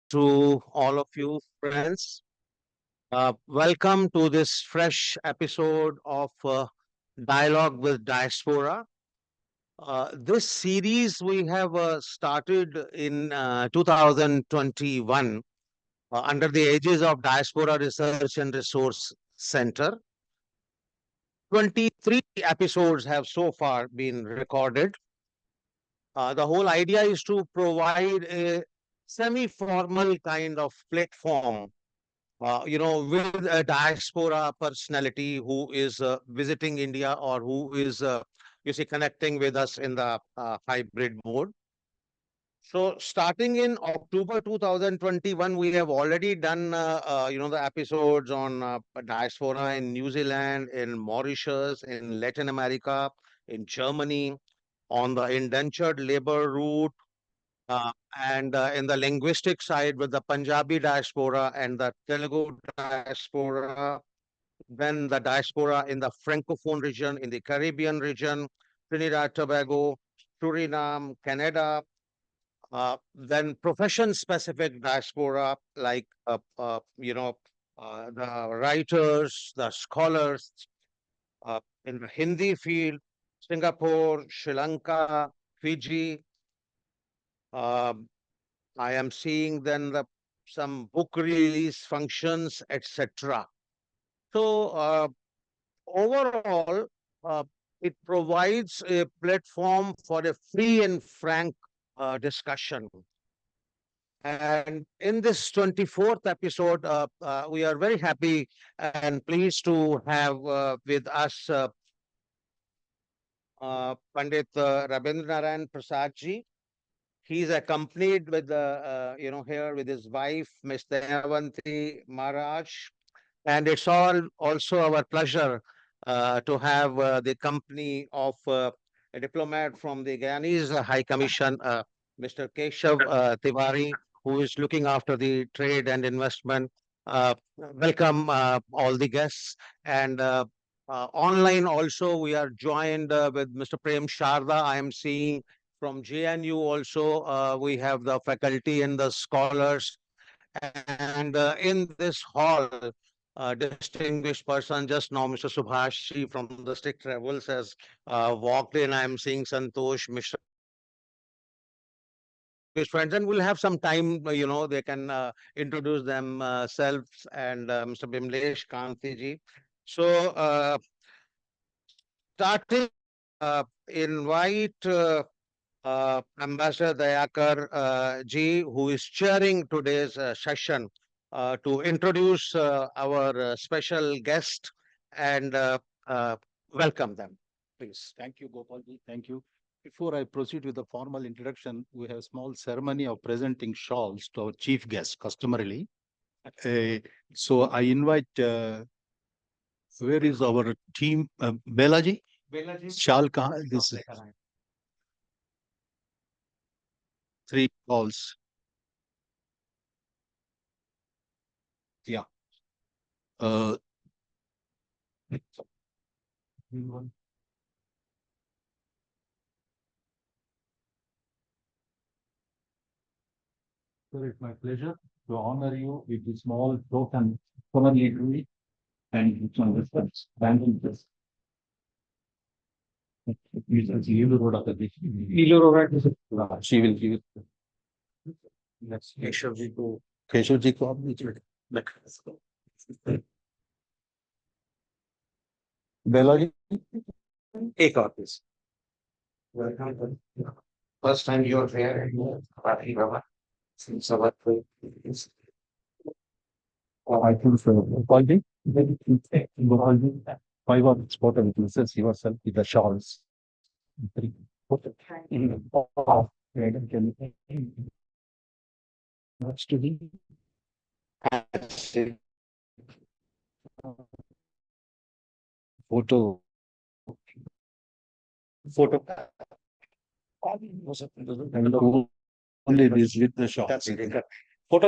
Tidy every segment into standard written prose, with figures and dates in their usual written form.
to all of you, friends. Welcome to this fresh episode of Dialogue with Diaspora. This series we have started in 2021 under the aegis of Diaspora Research and Resource Center. 23 episodes have so far been recorded. The whole idea is to provide a semi-formal kind of platform, with a diaspora personality who is visiting India or who is, connecting with us in the hybrid mode. So starting in October 2021, we have already done, the episodes on diaspora in New Zealand, in Mauritius, in Latin America, in Germany, on the indentured labor route, and in the linguistic side with the Punjabi diaspora and the Telugu diaspora, then the diaspora in the Francophone region, in the Caribbean region, Trinidad, Tobago, Suriname, Canada, then profession-specific diaspora like, the writers, the scholars, in the Hindi field, Singapore, Sri Lanka, Fiji. I am seeing then some book release functions, etc. So overall, uh, it provides a platform for a free and frank discussion. And in this 24th episode, we are very happy and pleased to have with us Pandit Rabindranath Persaud Ji. He's accompanied with here with his wife, Miss Dayawantee Maraj, and it's also our pleasure to have the company of a diplomat from the Guyanese High Commission, Mr. Keshav Tiwari, who is looking after the trade and investment. Welcome all the guests, and online also we are joined with Mr. Prem Sharda. I am seeing from JNU also, we have the faculty and the scholars. And in this hall, distinguished person just now, Mr. Subhashi from the Stick Travels has walked in. I'm seeing Santosh, Mr. Friends, and we'll have some time, they can introduce themselves, and Mr. Bimlesh Kanti ji. So, starting, invite Ambassador Dayakar Ji, who is chairing today's session, to introduce our special guest and welcome them, please. Thank you, Gopal Ji. Thank you. Before I proceed with the formal introduction, we have a small ceremony of presenting shawls to our chief guest, customarily. So I invite, where is our team? Belaji? Shawl, this is 3 calls. Yeah. So it's my pleasure to honor you with this small token honorary and it's on this banking this. She will give it. Let's Keshav ji ko. Keshav ji ko Bella ji. Take out this. Welcome. First time you're here. Pravasi Bhawan. Since our I think so. Gopal ji. Gopal ji. 5 of spotted witnesses yourself with the shawls. 3. What's to be? Photo. Only this with the shawl. That's it. Photo.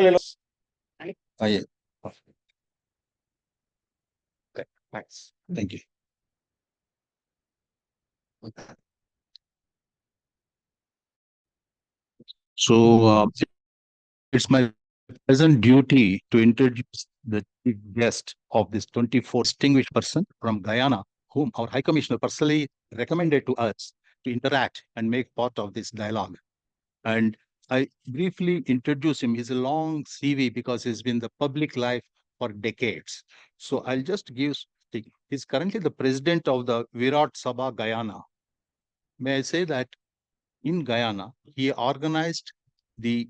Okay, Thanks. thank you. So it's my Pleasant duty to introduce the chief guest of this 24 distinguished person from Guyana, whom our High Commissioner personally recommended to us to interact and make part of this dialogue. And I briefly introduce him. He's a long CV because he's been in the public life for decades. So I'll just give, he's currently the president of the Virat Sabha Guyana. May I say that in Guyana, he organized the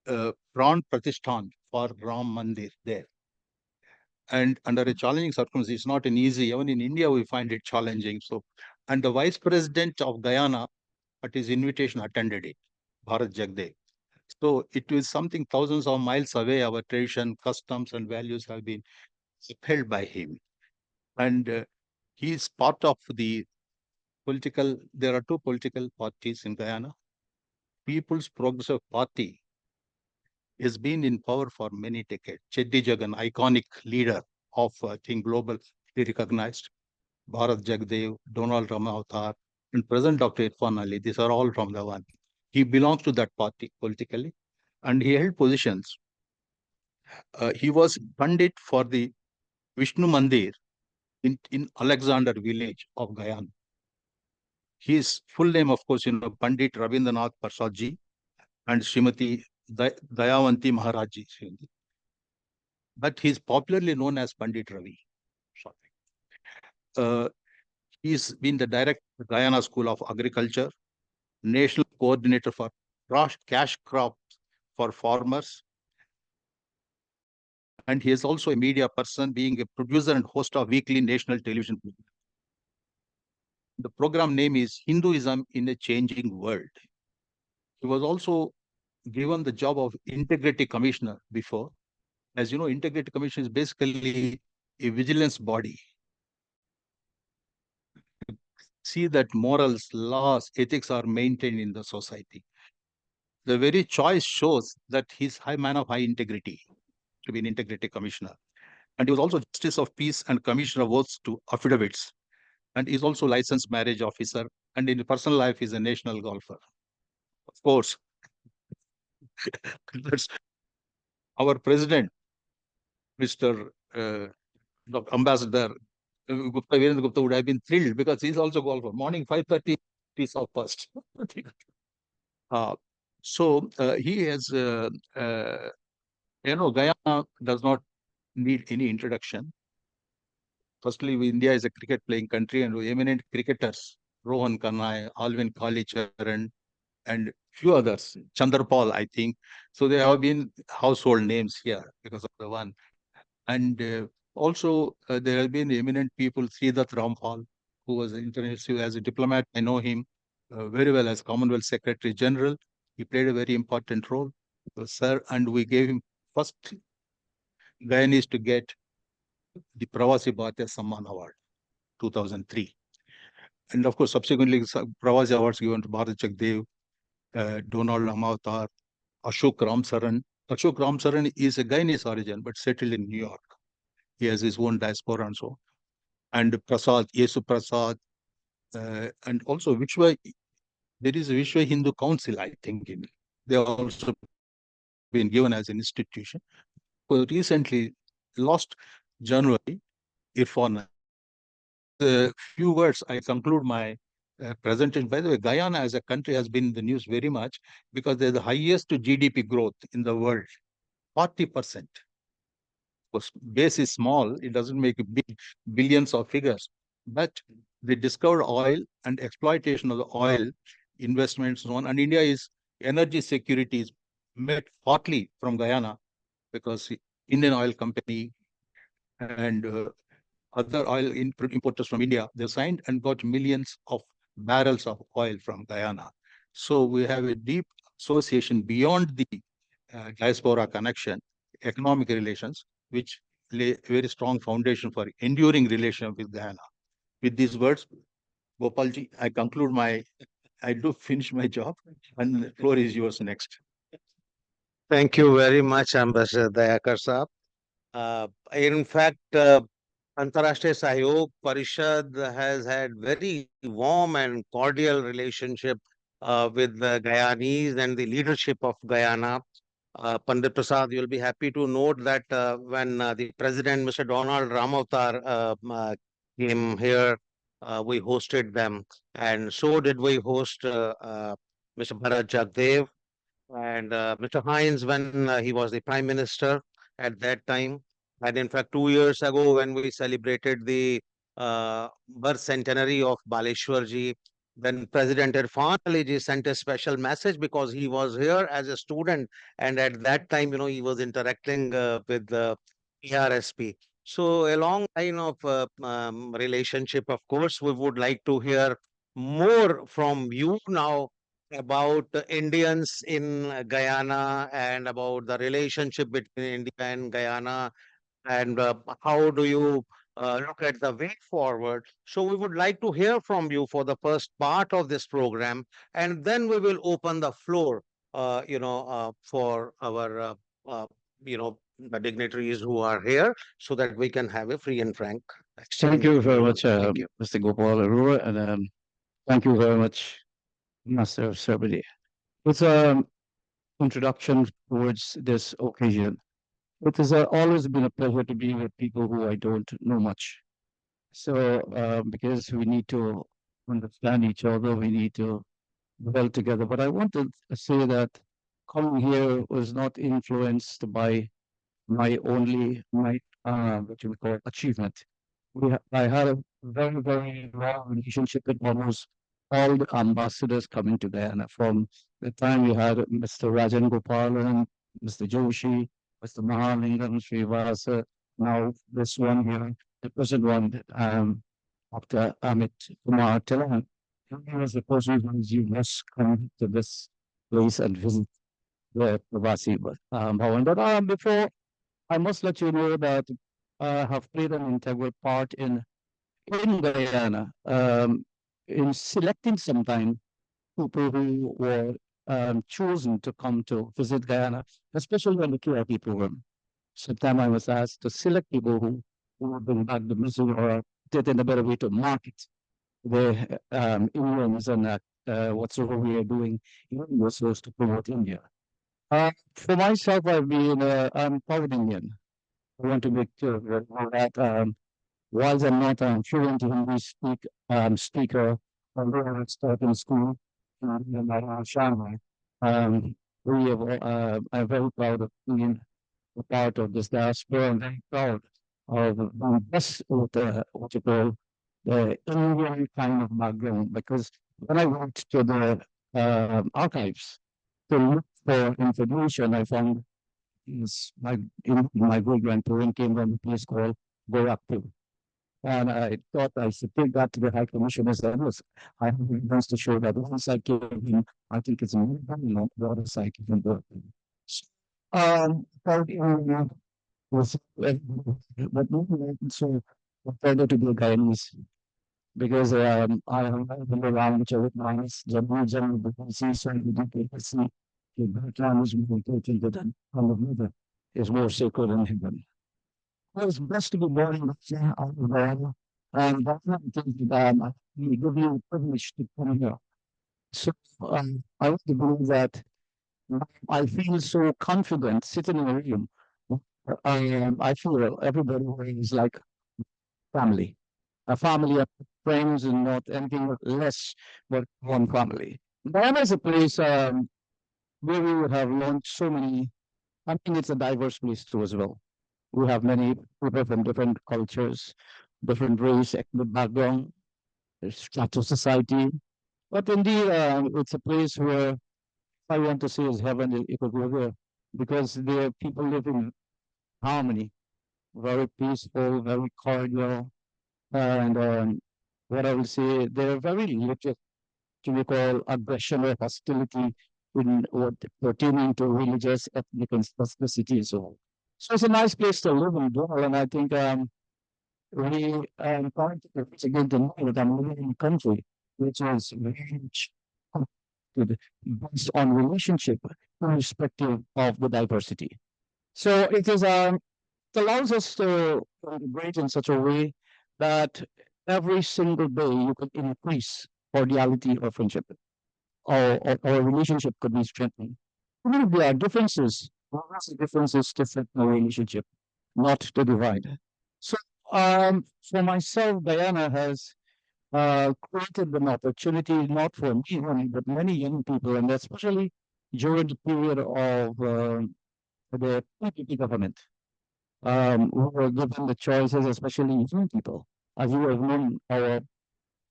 Pran Pratishthan for Ram Mandir there. And under a challenging circumstance, it's not an easy, even in India, we find it challenging. So, and the vice president of Guyana, at his invitation, attended it, Bharat Jagdev. So it is something thousands of miles away. Our tradition, customs, and values have been upheld by him. And he is part of the political, there are two political parties in Guyana. People's Progressive Party has been in power for many decades. Chetty Jagan, iconic leader of, I think, globally recognized. Bharat Jagdev, Donald Ramavtar, and present Dr. Irfan Ali. These are all from the one. He belongs to that party politically, and he held positions. He was Pandit for the Vishnu Mandir in Alexander village of Guyana. His full name, of course, Pandit Rabindranath Persaud Ji and Srimati Dayawantee Maraj Ji. But he's popularly known as Pandit Ravi. He's been the director of the Guyana School of Agriculture, national coordinator for cash crops for farmers. And he is also a media person, being a producer and host of weekly national television program. The program name is Hinduism in a Changing World. He was also given the job of Integrity Commissioner before. As you know, Integrity Commission is basically a vigilance body. See that morals, laws, ethics are maintained in the society. The very choice shows that he's a man of high integrity to be an Integrity Commissioner. And he was also Justice of Peace and Commissioner of Oaths to Affidavits. And he's also licensed marriage officer. And in personal life, he's a national golfer. Of course, that's our president, Mr. Ambassador Gupta, Virendra Gupta would have been thrilled because he's also golfer. Morning 5:30, he's off first. He has, Guyana does not need any introduction. Firstly, India is a cricket playing country and eminent cricketers, Rohan Kanai, Alvin Kalicharan, and few others, Chandrapal, I think. So they have been household names here because of the one. And also there have been eminent people, Sridhar Rampal, who was international as a diplomat. I know him very well as Commonwealth Secretary General. He played a very important role, sir, and we gave him first Guyanese to get the Pravasi Bhawan Samman Award, 2003. And of course, subsequently, Pravasi Awards given to Bharat Jagdev, Donald Ramavtar, Ashok Ramsaran. Ashok Ramsaran is a Guyanese origin, but settled in New York. He has his own diaspora and so. And Prasad, Yesu Prasad, and also there is a Vishwa Hindu Council, I think. They have also been given as an institution. So recently, last January, Irfan. A few words, I conclude my presentation. By the way, Guyana as a country has been in the news very much because they're the highest GDP growth in the world, 40%. Base is small, it doesn't make big billions of figures, but they discovered oil and exploitation of the oil investments and so on. And India is energy security is met partly from Guyana because Indian Oil Company and other oil importers from India, they signed and got millions of barrels of oil from Guyana. So we have a deep association beyond the diaspora connection, economic relations, which lay a very strong foundation for enduring relationship with Guyana. With these words, Gopalji, I do finish my job, and the floor is yours next. Thank you very much, Ambassador Dayakar Saab. In fact, Antar Rashtriya Sahayog Parishad has had very warm and cordial relationship with the Guyanese and the leadership of Guyana. Pandit Prasad, you'll be happy to note that when the President, Mr. Donald Ramavtar, came here, we hosted them. And so did we host Mr. Bharat Jagdev and Mr. Hines when he was the Prime Minister at that time. And in fact, 2 years ago, when we celebrated the birth centenary of Baleshwarji, then President Irfan Ali ji sent a special message because he was here as a student, and at that time, he was interacting with the ARSP. So, a long line of relationship. Of course, we would like to hear more from you now about the Indians in Guyana and about the relationship between India and Guyana, and how do you look at the way forward. So we would like to hear from you for the first part of this program, and then we will open the floor, for our, uh, the dignitaries who are here, so that we can have a free and frank Thank exchange you between very you. much, Thank you. Mr. Gopal Arora, and thank you very much, Master Sabri. It's an introduction towards this occasion. It has always been a pleasure to be with people who I don't know much. So, because we need to understand each other, we need to dwell together. But I want to say that coming here was not influenced by what you call achievement. I had a very, very long relationship with almost all the ambassadors coming to Guyana. From the time we had Mr. Rajan Gopalan, Mr. Joshi, Mr. Mahalingam, Srivasa, now this one here, the present one, Dr. Amit Kumar Tilan. He was the person who was, you must come to this place and visit the Pravasi Bhawan. But before, I must let you know that I have played an integral part in Guyana, in selecting sometime people who were chosen to come to visit Guyana, especially on the QRP program. Sometime I was asked to select people who would bring back the message or did in a better way to market the Indians and whatsoever we are doing in India to promote India. For myself, I'm proud Indian. I want to make sure that whilst I'm not a fluent speaker, although I started in school in Shanghai, um, I'm very proud of being a part of this diaspora. I'm very proud of this, what you call the Indian kind of background, because when I went to the archives to look for information, I found my great grandparent came from a place called Gorakhpur. And I thought I should take that to the High Commissioner's office. I have evidence to show that once I gave him, I think it's a million dollars I can do. About was, but maybe so further to the guidance because I have been around which are minus general because so you do get to see the background is more important than all of the is more sacred than heaven. It was blessed to be born in the out of God, and that's not the thing that we give you the privilege to come here. So I want to believe that I feel so confident sitting in a room. I feel everybody is like family, a family of friends and not anything less but one family. Guyana is a place where we have learned so many. I think it's a diverse place too as well. We have many people from different cultures, different race, ethnic background, status society. But indeed, it's a place where I want to say is heaven. It could go there because there people live in harmony, very peaceful, very cordial, and what I will say, they're very little to we call aggression or hostility in what pertaining to religious, ethnic, and specificity. So it's a nice place to live and dwell, and I think we point to again to know that I'm living in a country which is very much connected based on relationship, irrespective of the diversity. So it allows us to integrate in such a way that every single day you could increase cordiality or friendship or relationship could be strengthened. Even if there are differences, The difference is to fit the relationship, not to divide. So, for myself, Guyana has created an opportunity not for me only, but many young people, and especially during the period of the PPP government, who were given the choices, especially young people. As you have known, our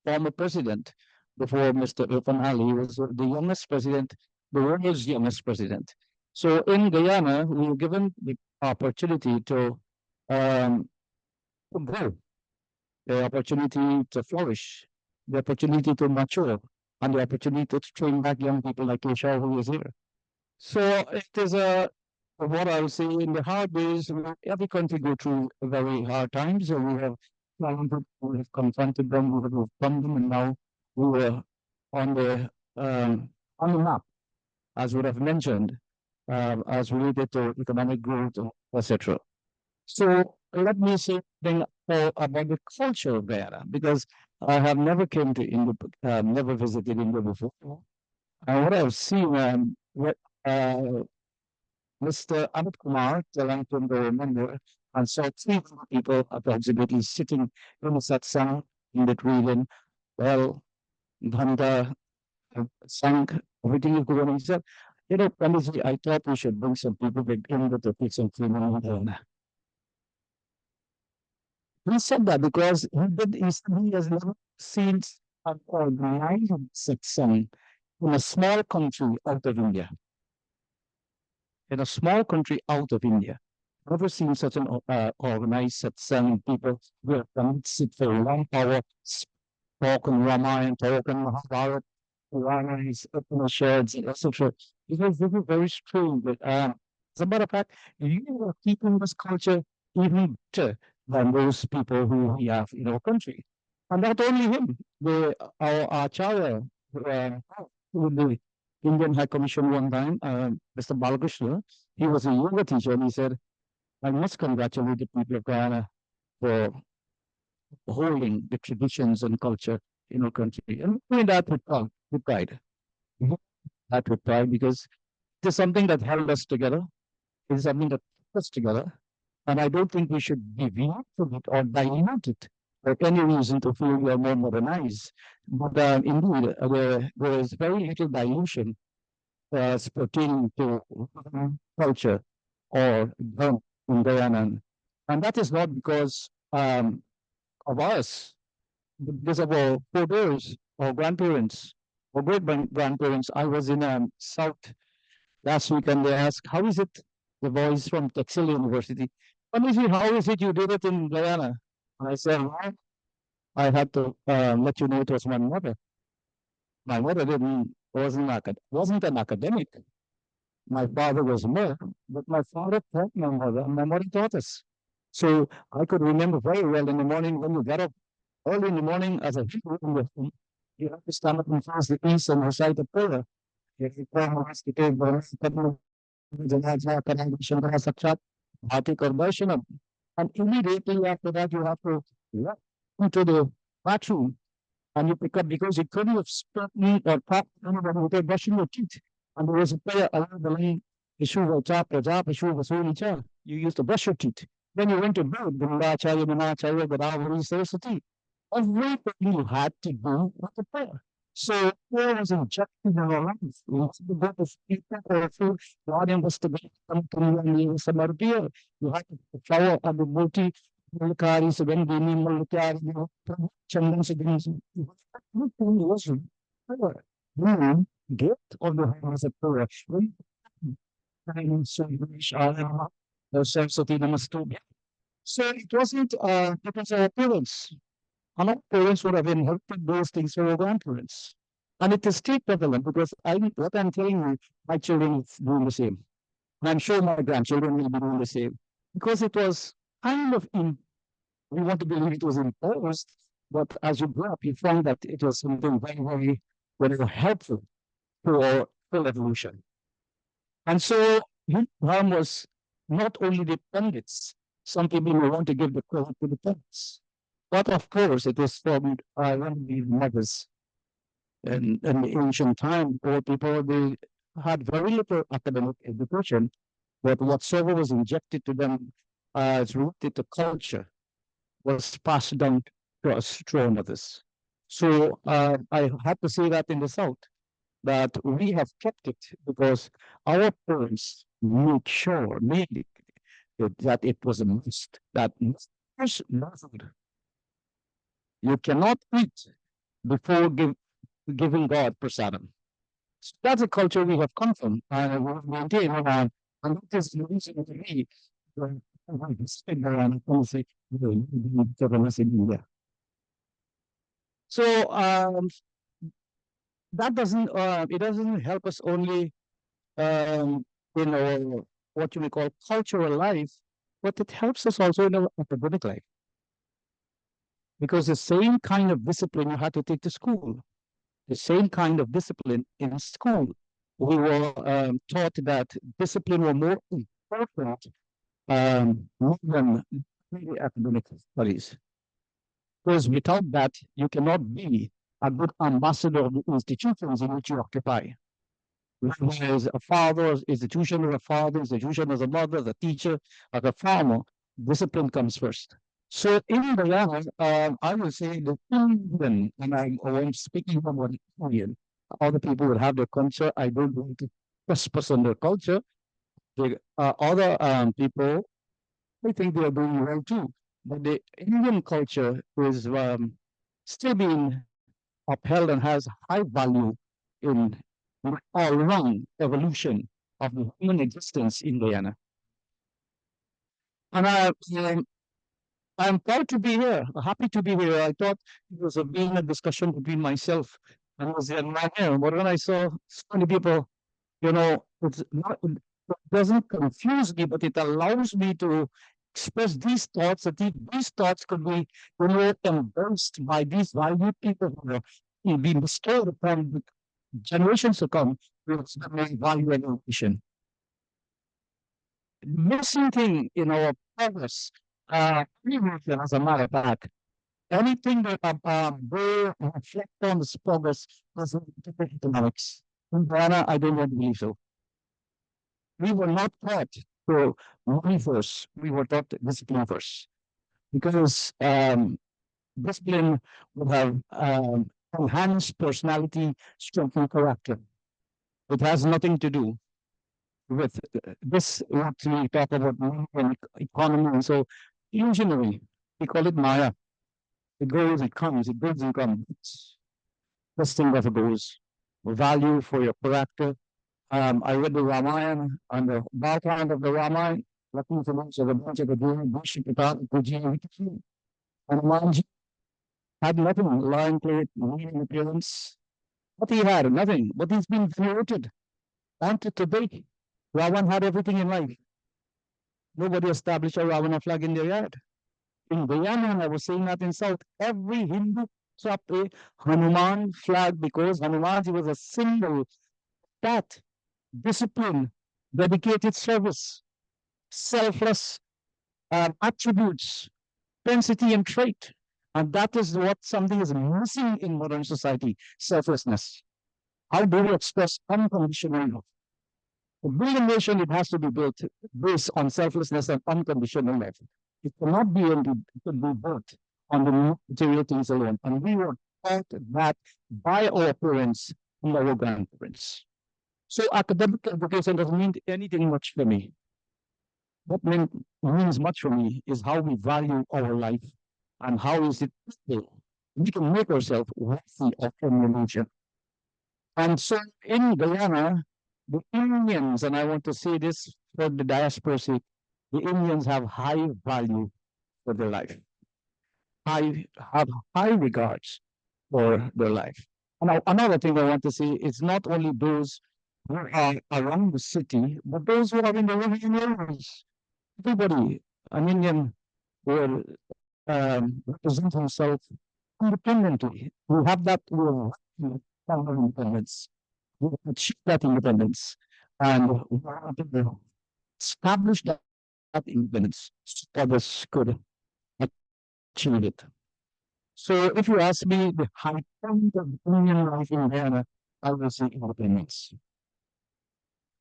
former president before Mr. Irfan Ali was the youngest president, the world's youngest president. So in Guyana, we were given the opportunity um, to grow, the opportunity to flourish, the opportunity to mature, and the opportunity to train back young people like Keshav who is here. So it is what I would say in the hard days, every country go through very hard times. And we have challenged, we have confronted them, we have overcome them, and now we were on the on the map, as we have mentioned, as related to economic growth, etc. So let me say something about the culture of Guyana, because I have never came to India, never visited India before. And what I've seen, uh, Mr. Amit Kumar, Diawantee Maraj and saw 300 people approximately sitting in the satsang in that region. Well, Dhanda, sang, everything is going on. He said, you know, Pandit, I thought we should bring some people back in the take some training. He said that because he has never seen an organized satsang in a small country out of India. In a small country out of India. Never seen such an organized satsang. People will come sit for a long hour, talk on Ramayana, talk on Mahabharata, Puranas, Upanishads, etc. Because this is very strange. But, as a matter of fact, you are keeping this culture even better than those people who we have in our country. And not only him, our Acharya, with the Indian High Commission one time, Mr. Balakrishna, he was a yoga teacher, and he said, I must congratulate the people of Guyana for holding the traditions and culture in our country. And doing that with pride, with pride. That with pride, because it is something that held us together. It is something that kept us together. And I don't think we should deviate from it or dilute it for any reason to feel we are more modernized. But indeed, there is very little dilution pertaining to culture or drum in Guyana. And that is not because of us, because of our forebears or grandparents or great grandparents. I was in South last week and they asked, how is it, the boys from Texel University, how is it you did it in Guyana? And I said, well, I had to let you know it was my mother. My mother wasn't an academic. My father was more, but my father taught my mother, and my mother taught us. So I could remember very well in the morning when you get up early in the morning as a Hebrew in the home, you have to stand up and face the east and recite the prayer. You have to take and immediately after that, you have to walk into the bathroom and you pick up because you couldn't have spoken or talked to anybody without brushing your teeth. And there was a prayer along the line, you used to brush your teeth. Then you went to bed, Gandacharya, Manacharya, Godavari, Saraswati. Everything you had to do with the prayer. So prayer was injected in our life. We had to go to people for food. God was to come to you and you some beer. You had to flower on the booty, Mulkari, Sugandini, Mulkari, Chandan Sugandini. Everything was prayer. Meaning, gift of the hand was a prayer. So it wasn't, it was our parents. And our parents would have inherited those things from our grandparents. And it is still prevalent because what I'm telling you, my children is doing the same. And I'm sure my grandchildren will be doing the same. Because it was kind of we want to believe it was imposed, but as you grow up, you find that it was something very, very helpful to our full evolution. And so Hindu was not only the Pandits. Some people may want to give the credit to the Pandits. But of course, it was from one of the mothers. In the ancient time, poor people, they had very little academic education. but whatsoever was injected to them as rooted to culture was passed down to us through our mothers. So I have to say that in the South, that we have kept it because our parents made that it was a must, that first no food. You cannot eat before giving God prasadam. So that's a culture we have come from and we have maintained. And that is the reason to me India. So that doesn't it doesn't help us only in our what you may call cultural life, but it helps us also in our academic life. Because the same kind of discipline you had to take to school, the same kind of discipline in school, we were taught that discipline were more important than really academic studies. Because without that, you cannot be a good ambassador of the institutions in which you occupy. Whether as a father, institution as a father, institution as a mother, as a teacher, as a farmer, discipline comes first. So in Guyana, I would say the Indian, and I'm speaking about Indian, other people would have their culture. I don't want to trespass on their culture. The other people, I think they are doing well too. But the Indian culture is still being upheld and has high value in all around evolution of the human existence in Guyana. And I'm proud to be here, happy to be here. I thought it was being a discussion between myself and was in my hair. But when I saw so many people, it doesn't confuse me, but it allows me to express these thoughts, that these thoughts could be, embraced by these valued people who will be bestowed upon generations to come with value and innovation. The missing thing in our progress, as a matter of fact, anything that will reflect on this progress is economics. In Guyana, I don't want to believe so. We were not taught to money first. We were taught discipline first. Because discipline would have enhanced personality, strength, and character. It has nothing to do with this, what we talk about and economy. And so, illusionary, we call it Maya. It goes, it comes, it goes and comes. This thing never goes. Value for your character. I read the Ramayana, and the background of the Ramayana, looking for the bunch of the Hanumanji had nothing, lying plate, reading appearance. What he had, nothing. But he's been promoted. Until today, Ravan had everything in life. Nobody established a Ravana flag in their yard. In Guyana, and I was saying that in South, every Hindu kept a Hanuman flag because Hanumanji was a symbol that discipline, dedicated service, selfless attributes, density and trait. And that is what something is missing in modern society, selflessness. How do we express unconditional love? To build a nation, it has to be built based on selflessness and unconditional love. It cannot be built on the material things alone. And we were taught that by our parents and our grandparents. So academic education doesn't mean anything much for me. What means much for me is how we value our life and how is it we can make ourselves worthy of emulation. And so in Guyana, the Indians, and I want to say this for the diaspora sake, the Indians have high value for their life. Have high regards for their life. And another thing I want to say is not only those who are around the city, but those who are in the rural areas. Everybody, an Indian will represent himself independently. We have that independence. We achieve that independence. And we want to establish that independence so others could achieve it. So if you ask me the high point of Indian life in Guyana, I will say independence.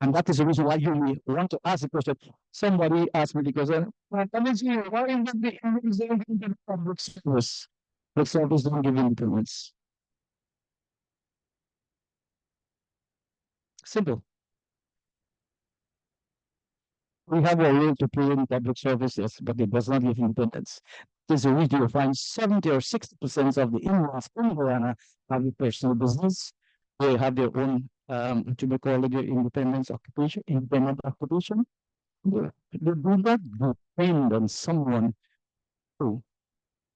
And that is the reason why you want to ask the question. Somebody asked me the question, why is the Indians don't give public service? Public service don't give independence. Simple. We have a role to play in public services, but it does not give independence. There's a reason you find 70 or 60% of the Indians in Guyana have a personal business. They have their own, what you may call it, independent occupation. They do not depend on someone to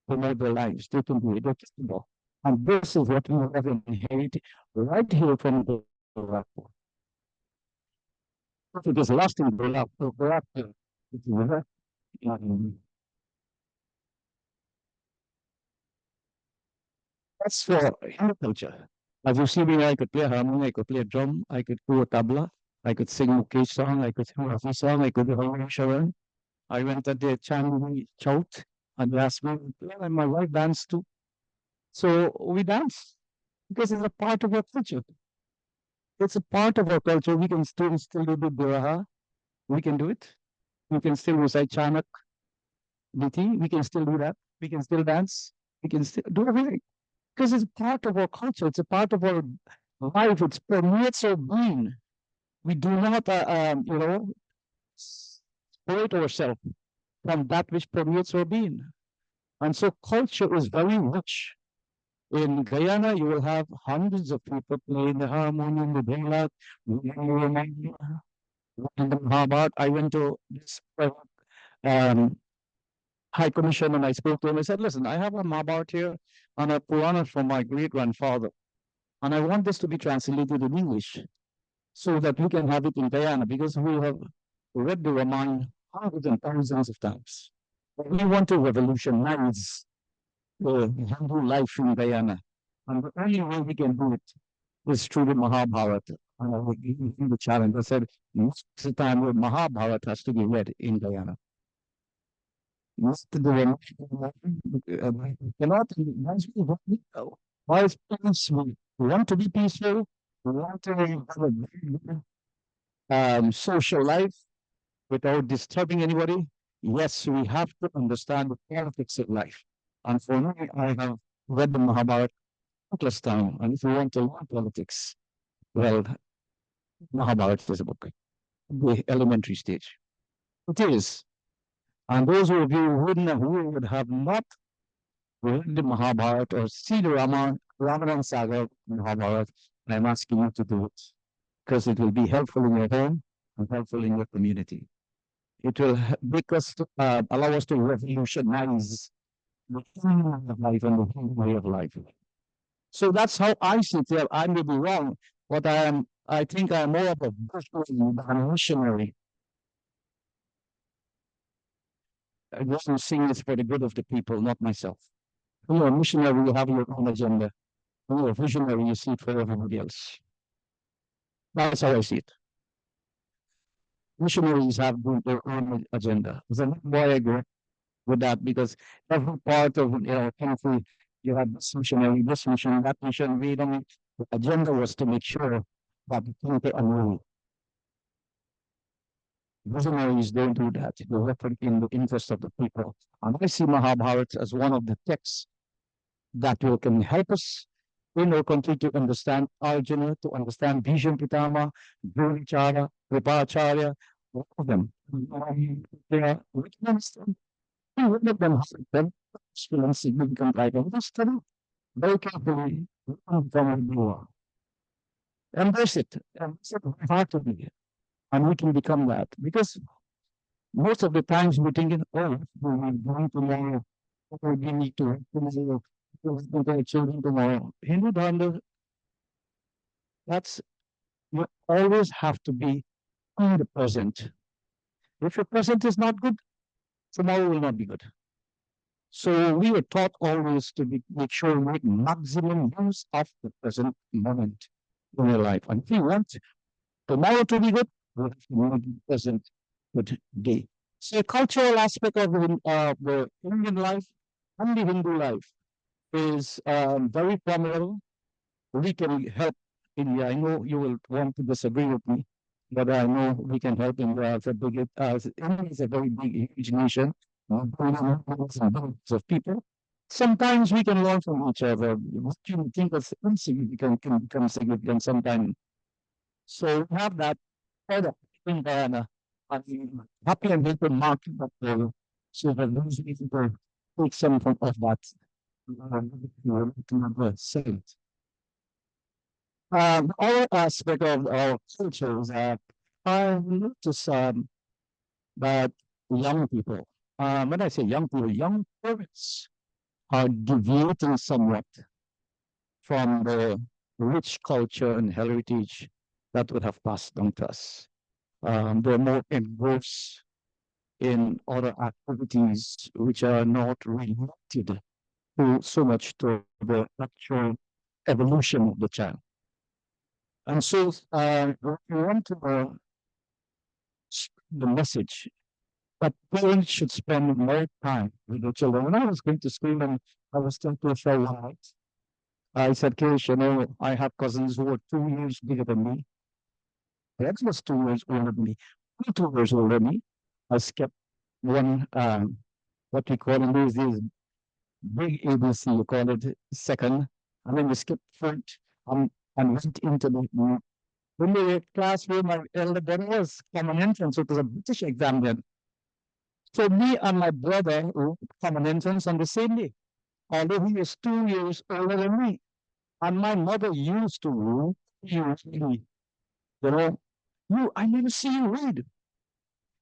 promote their lives. They can do it. They're capable. And this is what we have inherited right here from the Rapper. It is lost in the Rapper. That's for agriculture. As you see me, I could play harmony, I could play a drum, I could do a tabla, I could sing Mukesh song, I could sing Rafi song, I could do Honorary Sharan. I went at the Chandni Chout and asked me, and my wife danced too. So we dance because it's a part of our culture. It's a part of our culture. We can still do the Biraha. We can do it. We can still recite Chanak, Biti. We can still do that. We can still dance. We can still do everything because it's part of our culture. It's a part of our life. It permeates our being. We do not, separate ourselves from that which permeates our being. And so culture is very rich. In Guyana, you will have hundreds of people playing the harmonium, the daylat, and the Mahabharat. I went to this High Commission and I spoke to him. I said, listen, I have a Mahabharat here and a Purana from my great grandfather. And I want this to be translated in English so that we can have it in Guyana because we have read the Ramayana hundreds and thousands of times. But we want to revolutionize the Hindu life in Guyana. And the only way we can do it is through the Mahabharata. And I was giving him the challenge. I said, most of the time where Mahabharata has to be read in Guyana. Most of the cannot, why is peace? We want to be peaceful. We want to have a social life without disturbing anybody. Yes, we have to understand the politics of life. And for me, I have read the Mahabharata countless times. And if you want to learn politics, well, Mahabharata is a book, the elementary stage. It is. And those of you who would have not read the Mahabharata or see the Ramanan Saga Mahabharata, I'm asking you to do it because it will be helpful in your home and helpful in your community. It will make us allow us to revolutionize the meaning of life and the way of life. So that's how I see it. I may be wrong, but I think I'm more of a visionary than a missionary. I want to sing this for the good of the people, not myself. When you're a missionary, you have your own agenda. When you're a visionary, you see it for everybody else. That's how I see it. Missionaries have their own agenda. So why I agree with that, because every part of country, you have this missionary, that mission. The agenda was to make sure that the country unroll. Visionaries don't do that. They work in the interest of the people. And I see Mahabharata as one of the texts that can help us in our country to understand Arjuna, to understand Bhishma Pitama, Dhronicharya, Kripacharya, all of them. They are understand. One of them has a significant life. And just study very carefully from embrace it. Embrace it heartily. And we can become that. Because most of the times we're thinking, oh, we're going tomorrow. We need to children tomorrow. Hindu Dharma, you always have to be in the present. If your present is not good, tomorrow will not be good. So we were taught always to make sure we make maximum use of the present moment in your life. And if you want tomorrow to be good, we have to make the present good day. So a cultural aspect of the Indian life and the Hindu life is very prominent. We can help India. I know you will want to disagree with me, but I know we can help India. India is a very big, huge nation, billions and billions of people. Sometimes we can learn from each other. What you think is insignificant can become significant sometime. So we have that product in Guyana. I'm happy and helping market that so that those people take some of that to sell it. Our aspect of our culture is that I notice that young people, when I say young people, young parents are deviating somewhat from the rich culture and heritage that would have passed on to us. They're more engrossed in other activities which are not related to so much to the actual evolution of the child. And so we want to the message that parents should spend more time with the children. When I was going to school and I was talking to a fellow, I said, Kish, I have cousins who are 2 years bigger than me. Rex was 2 years older than me. 2 years older than me. I skipped one, what we call in these days, big ABC, you call it second. And then we skipped third and went into the when the classroom, my elder brother was common entrance, so it was a British exam then. So me and my brother wrote common entrance on the same day, although he was 2 years older than me. And my mother used to use me, I never see you read.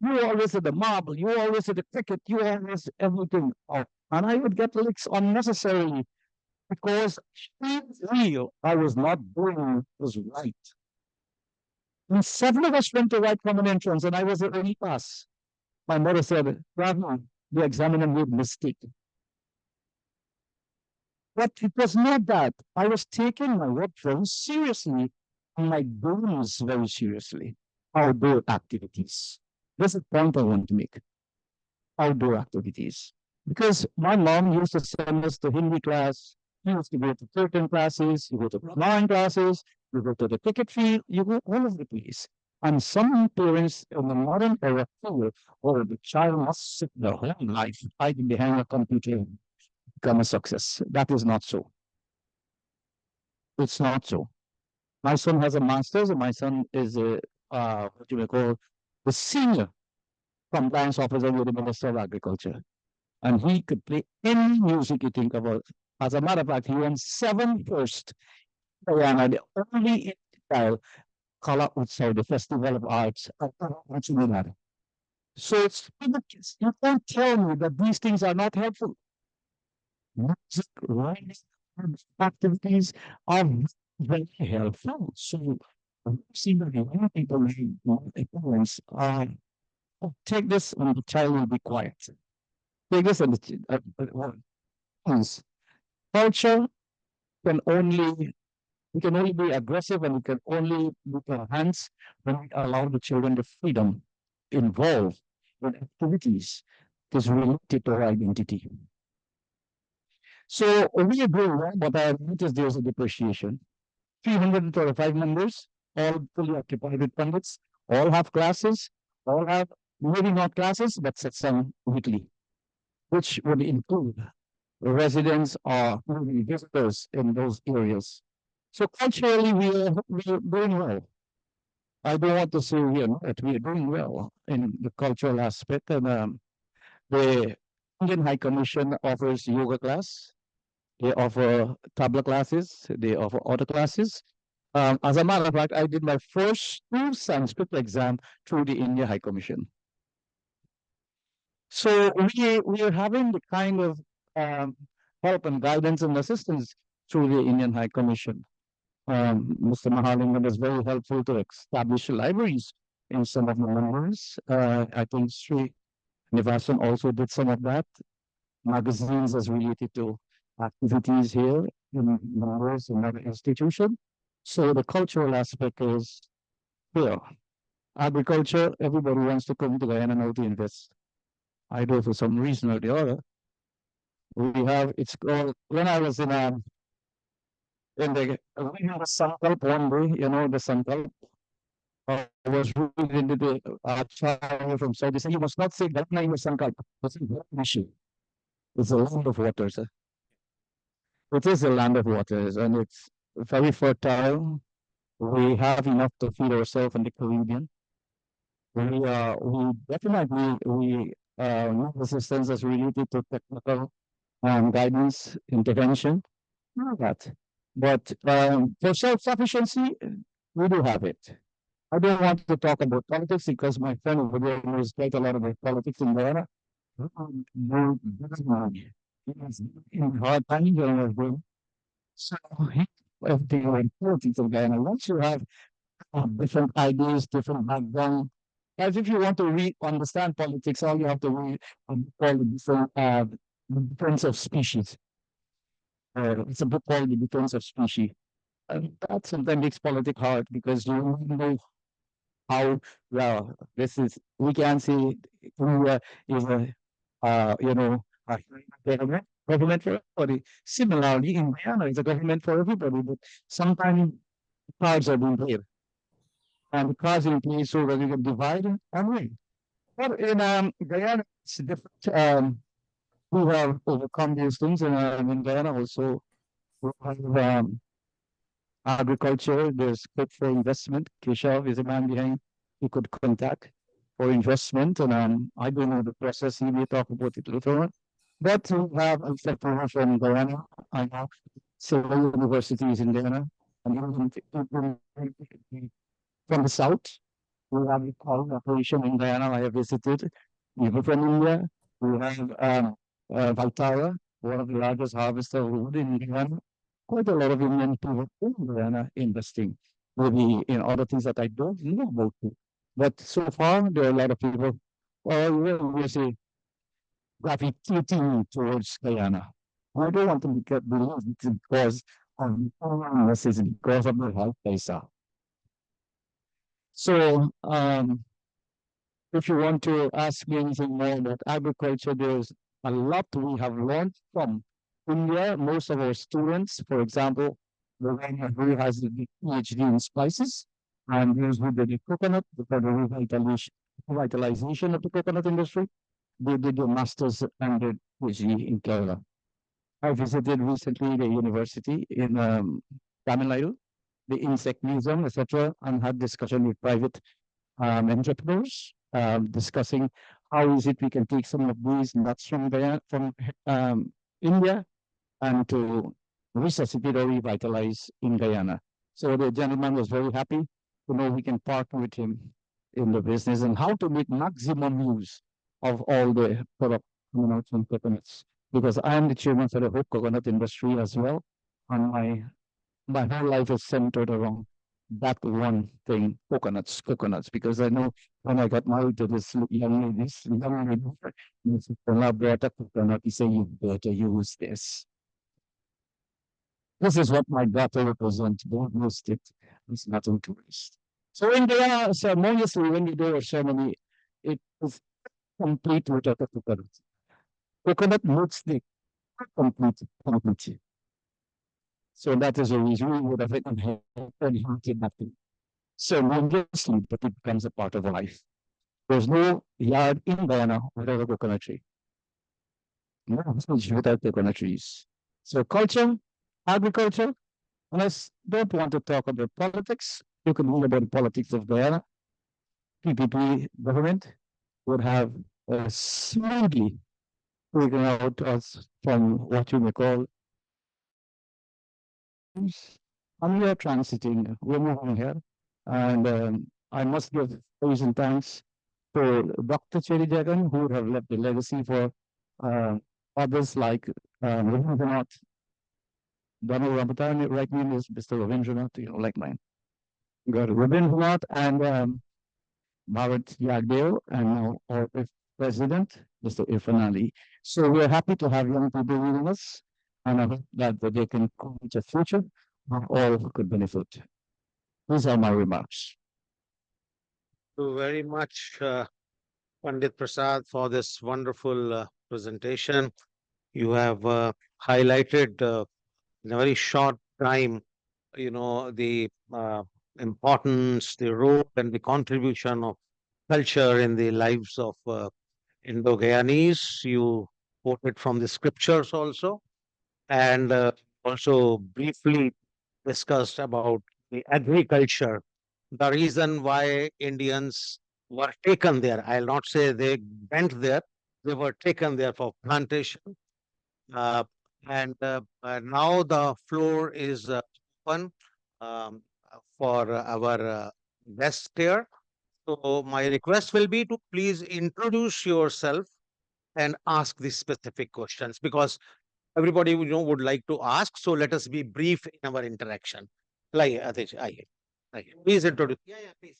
You always at the marble, you always at the cricket, you always everything. Oh, and I would get licks unnecessarily because she real I was not doing was right. And several of us went to write common entrance, and I was the only pass. My mother said, Brahma, the examiner made mistake. But it was not that. I was taking my work very seriously and my goals very seriously. Outdoor activities. That's the point I want to make. Outdoor activities. Because my mom used to send us to Hindi class. You used to go to curtain classes, you go to drawing classes, you go to the cricket field, you go all over the place. And some parents in the modern era feel, oh, the child must sit their whole life hiding behind a computer and become a success. That is not so. It's not so. My son has a master's, and my son is what you may call the senior compliance officer with the Minister of Agriculture. And he could play any music you think about. As a matter of fact, he won 7 first. Guyana, the only style Kala Utsav, the Festival of Arts. So it's you can't tell me that these things are not helpful. Music, writing, activities are very helpful. So I've seen that young people, parents, take this and the child will be quiet. Take this and culture can only we can only be aggressive and we can only look our hands when we allow the children the freedom involved in activities that is related to our identity. So we are doing well, but I noticed there's a depreciation. 335 members, all fully occupied with pundits, all have classes, all have maybe not classes, but satsang weekly, which would include residents or visitors in those areas. So culturally, we are doing well. I don't want to say we are not. We are doing well in the cultural aspect. And the Indian High Commission offers yoga class. They offer tabla classes. They offer other classes. As a matter of fact, I did my first 2 Sanskrit exam through the India High Commission. So we are having the kind of help and guidance and assistance through the Indian High Commission. Mr. Mahalingam was very helpful to establish libraries in some of the members. I think Sri Nivasan also did some of that. Magazines as related to activities here in members and other institutions. So the cultural aspect is here. Agriculture, everybody wants to come to Guyana now to invest. I do for some reason or the other. We have, it's called, when I was in the Sankalp one day, the Sankalp, was reading in the channel from Saudi, saying you must not say Guyana in your Sankalpa. That's an issue. It's a land of waters. It is a land of waters, and it's very fertile. We have enough to feed ourselves in the Caribbean. We definitely need assistance as related to technical guidance, intervention, all that. But for self-sufficiency, we do have it. I don't want to talk about politics because my friend over there knows quite a lot about politics in Guyana. In hard times when I was going. So everything about politics of Guyana. Once you have different ideas, different background, as if you want to understand politics, all you have to read call the difference of species. It's a book called The Difference of Species. And that sometimes makes politics hard because you don't know how well this is. We can say India is a a government for everybody. Similarly, in Guyana, it's a government for everybody, but sometimes cards are being played. And the cards in play so that you can divide and win. But in Guyana, it's different. We have overcome these things, and in Guyana also we have agriculture. There's scope for investment. Keshav is a man behind who could contact for investment, and I don't know the process. He may talk about it later on. But we have a sector from Guyana. I know several universities in Guyana, and even from the south. We have a coal operation in Guyana. I have visited. People from India. We have Valtara, one of the largest harvesters of wood in Guyana. Quite a lot of Indian people in Guyana investing, maybe in other things that I don't know about. But so far, there are a lot of people, we say, gravitating towards Guyana. I don't want to believe it's because of unless it's because of the high paisa. So, if you want to ask me anything more about agriculture, there's a lot we have learned from India. Most of our students, for example, the one who has the PhD in spices and deals with the coconut, the revitalization of the coconut industry, they did a master's and a PhD in Kerala. I visited recently the university in Tamil Nadu, the insect museum, etc., and had discussion with private entrepreneurs, discussing how is it we can take some of these nuts from India and to resuscitate or revitalize in Guyana. So the gentleman was very happy to know we can partner with him in the business and how to make maximum use of all the product coming out from coconuts. Because I am the chairman for the whole coconut industry as well, and my whole life is centered around that one thing, coconuts, because I know when I got married to this young lady, he said, "I brought a coconut." He said, "You better use this." This is what my daughter represents. Don't waste it. It's nothing to waste. So in the ceremoniously, when you do a ceremony, it is complete without a coconut. Coconut makes the complete. So that is a reason we would have inherited nothing ceremoniously, but it becomes a part of life. There's no yard in Guyana without a coconut tree. No village without coconut trees. So culture, agriculture, and I don't want to talk about politics. You can read about the politics of Guyana. PPP government would have smoothly taken out us from what you may call, and we are transiting, we're moving here. And I must give praise and thanks to Dr. Cherry Jagan, who would have left the legacy for others like Rabindranath. Donald Rampatan, right name is Mr. Rabindranath, like mine. Got Rabindranath and Bharat Yagdeo, and now our president, Mr. Irfan Ali. So we're happy to have young people with us, and I hope that they can create a future where all could benefit. These are my remarks. Thank you very much, Pandit Prasad, for this wonderful presentation. You have highlighted in a very short time, the importance, the role, and the contribution of culture in the lives of Indo-Guyanese. You quoted from the scriptures also, and also briefly discussed about the agriculture, the reason why Indians were taken there. I'll not say they went there, they were taken there for plantation. Uh, and now the floor is open um, for our guest here. So, my request will be to please introduce yourself and ask the specific questions because everybody would like to ask. So let us be brief in our interaction. Like, Atish, please introduce. Yeah, yeah, please.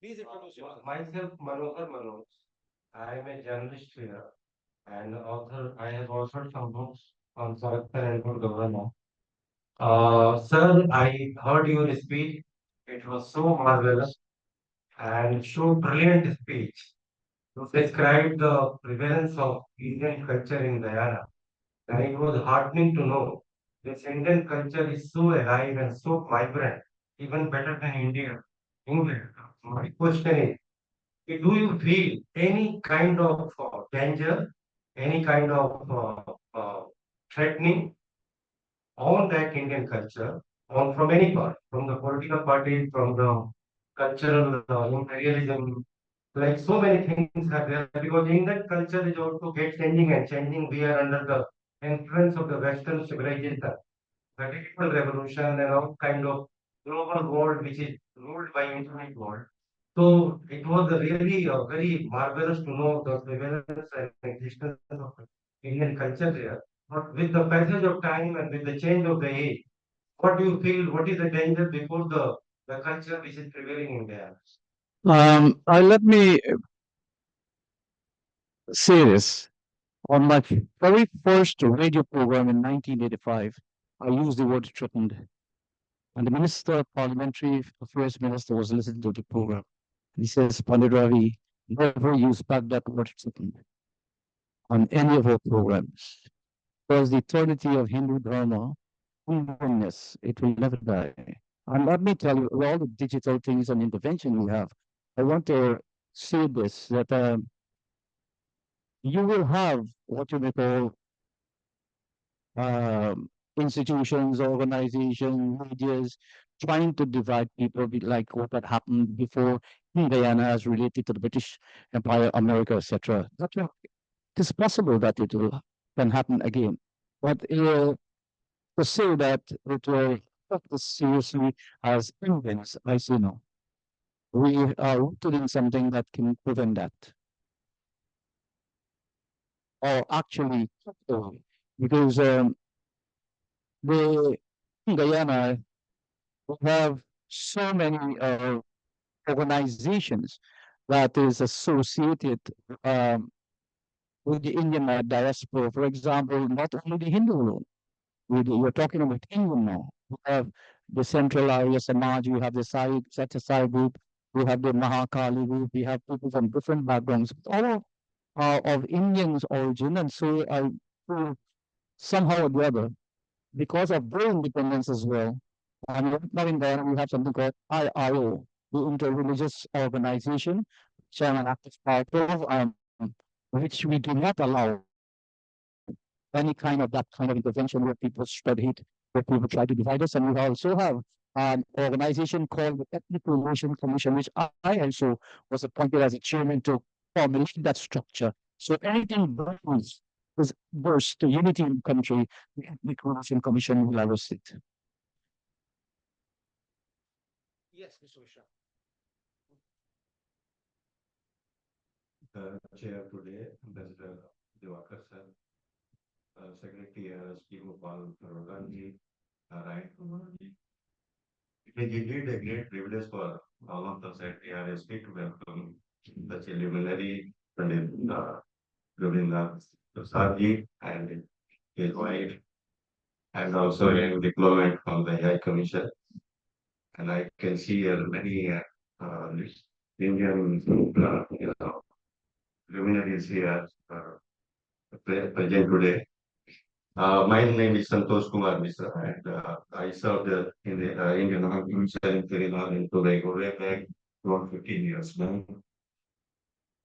Please introduce yourself. Myself, Manohar Manoj. I am a journalist here and author. I have authored some books on corruption and good governance. Sir, I heard your speech. It was so marvelous and so brilliant speech. You described the prevalence of Indian culture in Guyana, and it was heartening to know this Indian culture is so alive and so vibrant, even better than India. England. My question is, do you feel any kind of danger, any kind of threatening on that Indian culture, on from any part, from the political party, from the cultural imperialism, like so many things are there because Indian culture is also get changing and changing. We are under the influence of the Western civilization, the digital revolution, and all kind of global world which is ruled by internet world. So it was a really very marvelous to know the prevalence and existence of Indian culture there. But with the passage of time and with the change of the age, what do you feel? What is the danger before the culture which is prevailing in there? Let me say this. On my very first radio program in 1985, I used the word threatened, and the Minister, Parliamentary Affairs Minister, was listening to the program. He says, Pandit Ravi, never use back that word threatened on any of our programs. Because the eternity of Hindu Dharma, humanness, it will never die. And let me tell you, with all the digital things and intervention we have, I want to say this, that you will have what you may call institutions, organizations, medias trying to divide people, like what had happened before in Guyana as related to the British Empire, America, etc. It is possible that it will can happen again. But to say that it will take this seriously as Indians, I say no. We are rooted in something that can prevent that. Or actually, because the in Guyana we have so many organizations that is associated um, with the Indian diaspora. For example, not only the Hindu alone. We're talking about Indian now. We have the Central Arya Samaj, we have the Sai Satyasai group, we have the Mahakali group, we have people from different backgrounds, all of Indians origin, and so I feel somehow or the other, because of their independence as well. And right now in Guyana, we have something called IIO, the Interreligious Organization, which I'm an active part of, which we do not allow any kind of that kind of intervention where people spread hate, where people try to divide us. And we also have an organization called the Ethnic Relation Commission, which I also was appointed as a chairman to formulate that structure. So anything is burst to unity in the country, the Ethnic Relation Commission will arrest it. Yes, Mr. Mishra. The chair today, Mr. Dayakar sir, Secretary ARSP Gopal Arora Ji, Narayan Kumar Ji. It is indeed a great privilege for all of us at ARSP to welcome the luminary Pandit Rabindranath Persaud Ji and his wife, and also a diplomat from the High Commission. And I can see many Indian luminaries here present today. My name is Santosh Kumar Mishra, and I served in the Indian Army in Trinidad and Tobago way back about 15 years now.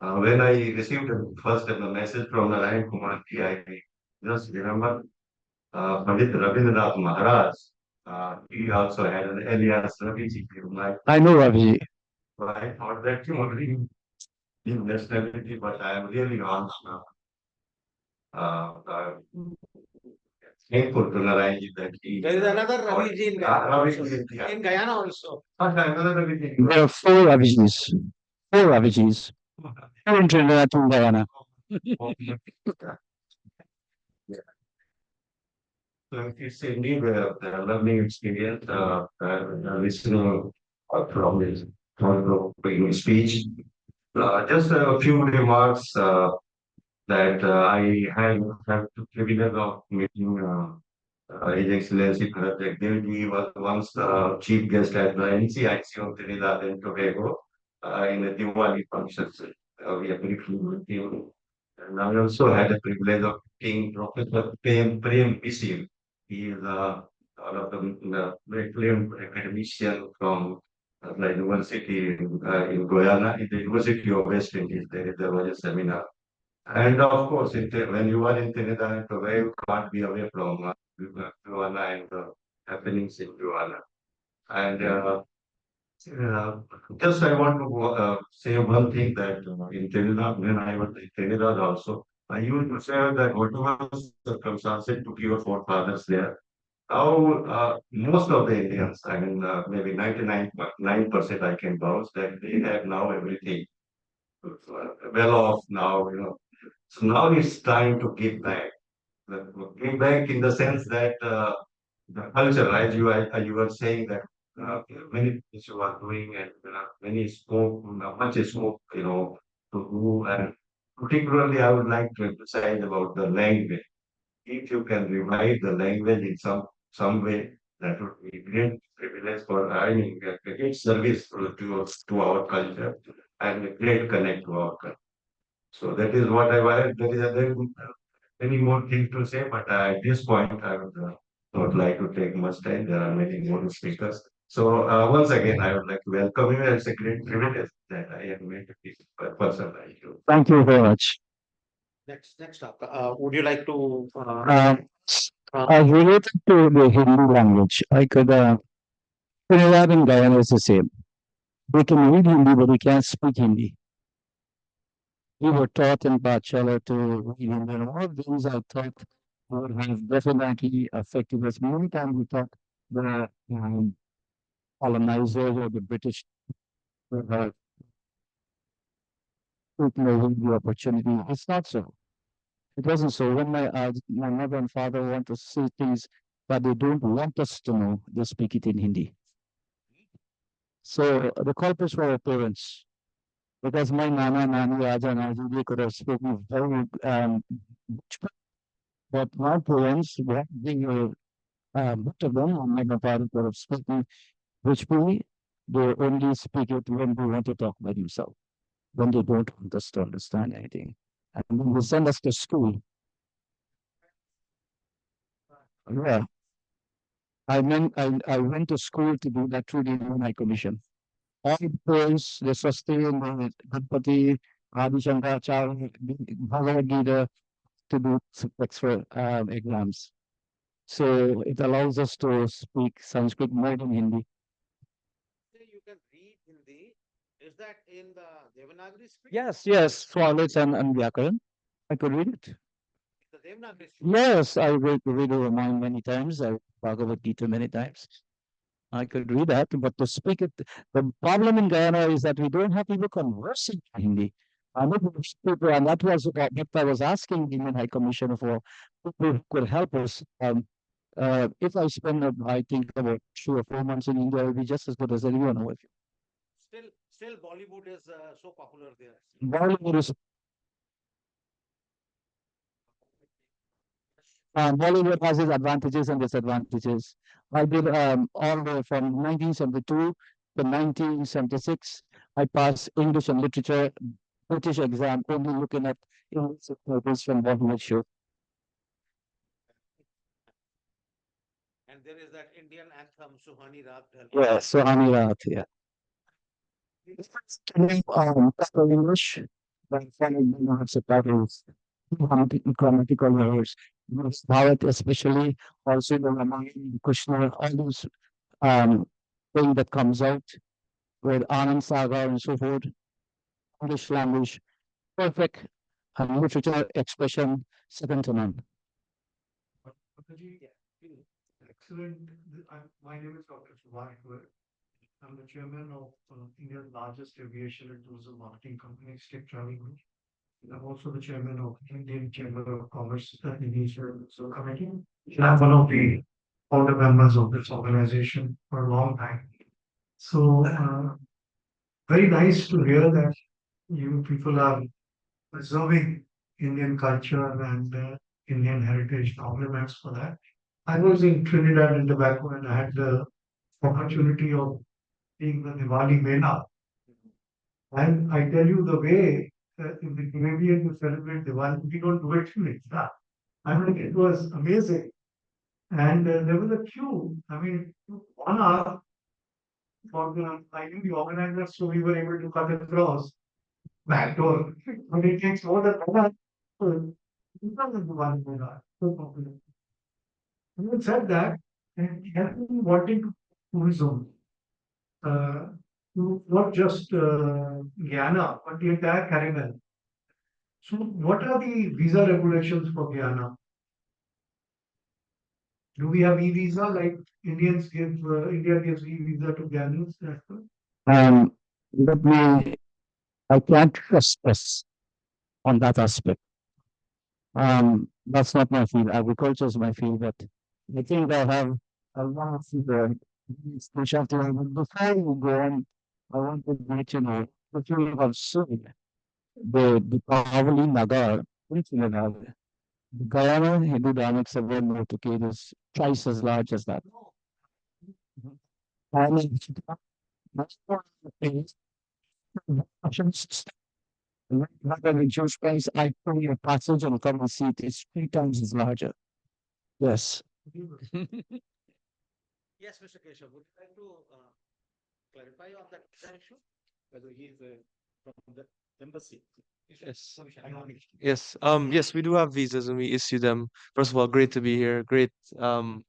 When I received the first ever message from Narayan Kumar, I just remember Pandit Rabindranath Maharaj. He also had an alias Ravi Ji. I know Ravi. I thought that you only in nationality, but I am really honored. Uh, thankful to Narayan Ji that he. There is another Ravi ji in Guyana. Ravi Also. Ji, yeah. In Guyana also. Another Ravi Ji. There are four Ravijis. Four Ravijis. Four in Trinidad and Guyana. So it's indeed a learning experience, listening from his thought-provoking speech. Just a few remarks that I have the privilege of meeting His Excellency Bharat Jagdev. He was once the chief guest at the NCIC of Trinidad and Tobago in the Diwali functions. We are very familiar with him. And I also had the privilege of meeting Professor Prem Bisi. He is one of the very acclaimed academician from the university in Guyana, in the University of West Indies. There was a seminar. And of course, when you are in Trinidad and Tobago, you can't be away from Guyana and the happenings in Guyana. And just I want to say one thing that in Trinidad, when I was in Trinidad also, I used to say that whatever circumstances took your forefathers there, how most of the Indians, I mean, maybe 99% I can vouch that they have now everything well off now, So now it's time to give back. Give back in the sense that the culture, right? You were saying that many things you are doing and many scope, much scope, to do. And particularly, I would like to emphasize about the language. If you can revive the language in some way, that would be great privilege for, I mean, a great service to our culture and a great connect to our culture. So that is what I wanted. There is many more things to say, but at this point, I would not like to take much time. There are many more speakers. So once again, I would like to welcome you. It's a great privilege that I have met this person like you. Thank you very much. Next up, would you like to? Related to the Hindi language, I could, Trinidad and Guyana is the same. We can read Hindi, but we can't speak Hindi. We were taught in Bachelor to read Hindi, and all of these I thought would have definitely affected us. Many times we thought the colonizers or the British would have taken away the opportunity. It's not so. It wasn't so. When my mother and father want to say things that they don't want us to know, they speak it in Hindi. So the culprits were our parents. Because my Nana, Nani, Raja, and Aji, they could have spoken very but my parents, they were most of them, my father could have spoken Bhojpuri. They only speak it when they want to talk by themselves, when they don't want us to understand anything. And when they send us to school, yeah, I went to school to do that through the Indian High Commission. All the poems, the sustain, the Ganpati, Adi Shankaracharya, Bhagavad Gita, to do extra exams. So it allows us to speak Sanskrit more than Hindi. You can read Hindi. Is that in the Devanagari script? Yes, Swalits and Vyakaran. I could read it. The Devanagari script. Yes, I read the Ramayana many times. I Bhagavad Gita many times. I could read that, but to speak it, the problem in Guyana is that we don't have people conversing in Hindi. And that was what I was asking the Indian High Commissioner for, people who could help us. If I spend, I think, about 3 or 4 months in India, it will be just as good as anyone with you. Still, Bollywood is so popular there. Bollywood is. Bollywood has its advantages and disadvantages. I did all the from 1972 to 1976. I passed English and literature British exam, only looking at English papers from Bollywood show. there is that Indian anthem, Suhani Raat Ghal. Yeah, so Amirat, yeah. Proper English, but followed by lots of patterns, grammatical errors. Bharat especially, also the Ramayana, Krishna, all those thing that comes out with Anand Sagar and so forth, English language, perfect literature expression, second to none. Mataji, excellent. My name is Dr. Tiwari. I'm the chairman of India's largest aviation and tourism marketing company, State Travel Group. I'm also the chairman of Indian Chamber of Commerce Aviation Committee. I'm one of the founder members of this organization for a long time. So, very nice to hear that you people are preserving Indian culture and Indian heritage. Compliments for that. I was in Trinidad and Tobago and I had the opportunity of being the Diwali Mela. And I tell you the way in the Caribbean to celebrate Diwali, we don't do it in India. I mean, it was amazing. And there was a queue. I mean, 1 hour for the, I knew the organizers, so we were able to cut across back door. But it takes more than 1 hour. So, because of Diwali Mela, so popular. Having said that, and having wanting to tourism, uh, to not just Guyana, but the entire Caribbean. So, what are the visa regulations for Guyana? Do we have e-visa like Indians give? India gives e-visa to Ghanaians. Let me, I can't trust us on that aspect. That's not my field. Agriculture is my field, but I think I have a lot of special to have. Before you go on, I want to let you know that you have seen the Pavali Nagar in Trinidad. The Guyana Hindu Dharmic Survey notification is twice as large as that. And that's not the thing. Not a reduced price. I pay your passage and come and see it. It's 3 times as larger. Yes. Yes, Mr. Keshav, would you like to clarify on that issue? Whether he is from the embassy. Yes. Yes, we do have visas and we issue them. First of all, great to be here. Great. I'm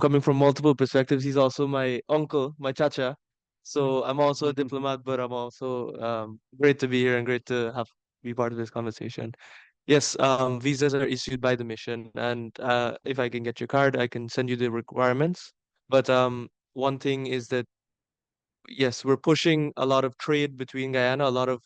coming from multiple perspectives. He's also my uncle, my chacha. So I'm also a diplomat, but I'm also great to be here and great to have be part of this conversation. Yes, visas are issued by the mission, and if I can get your card, I can send you the requirements. But one thing is that yes, we're pushing a lot of trade between Guyana, a lot of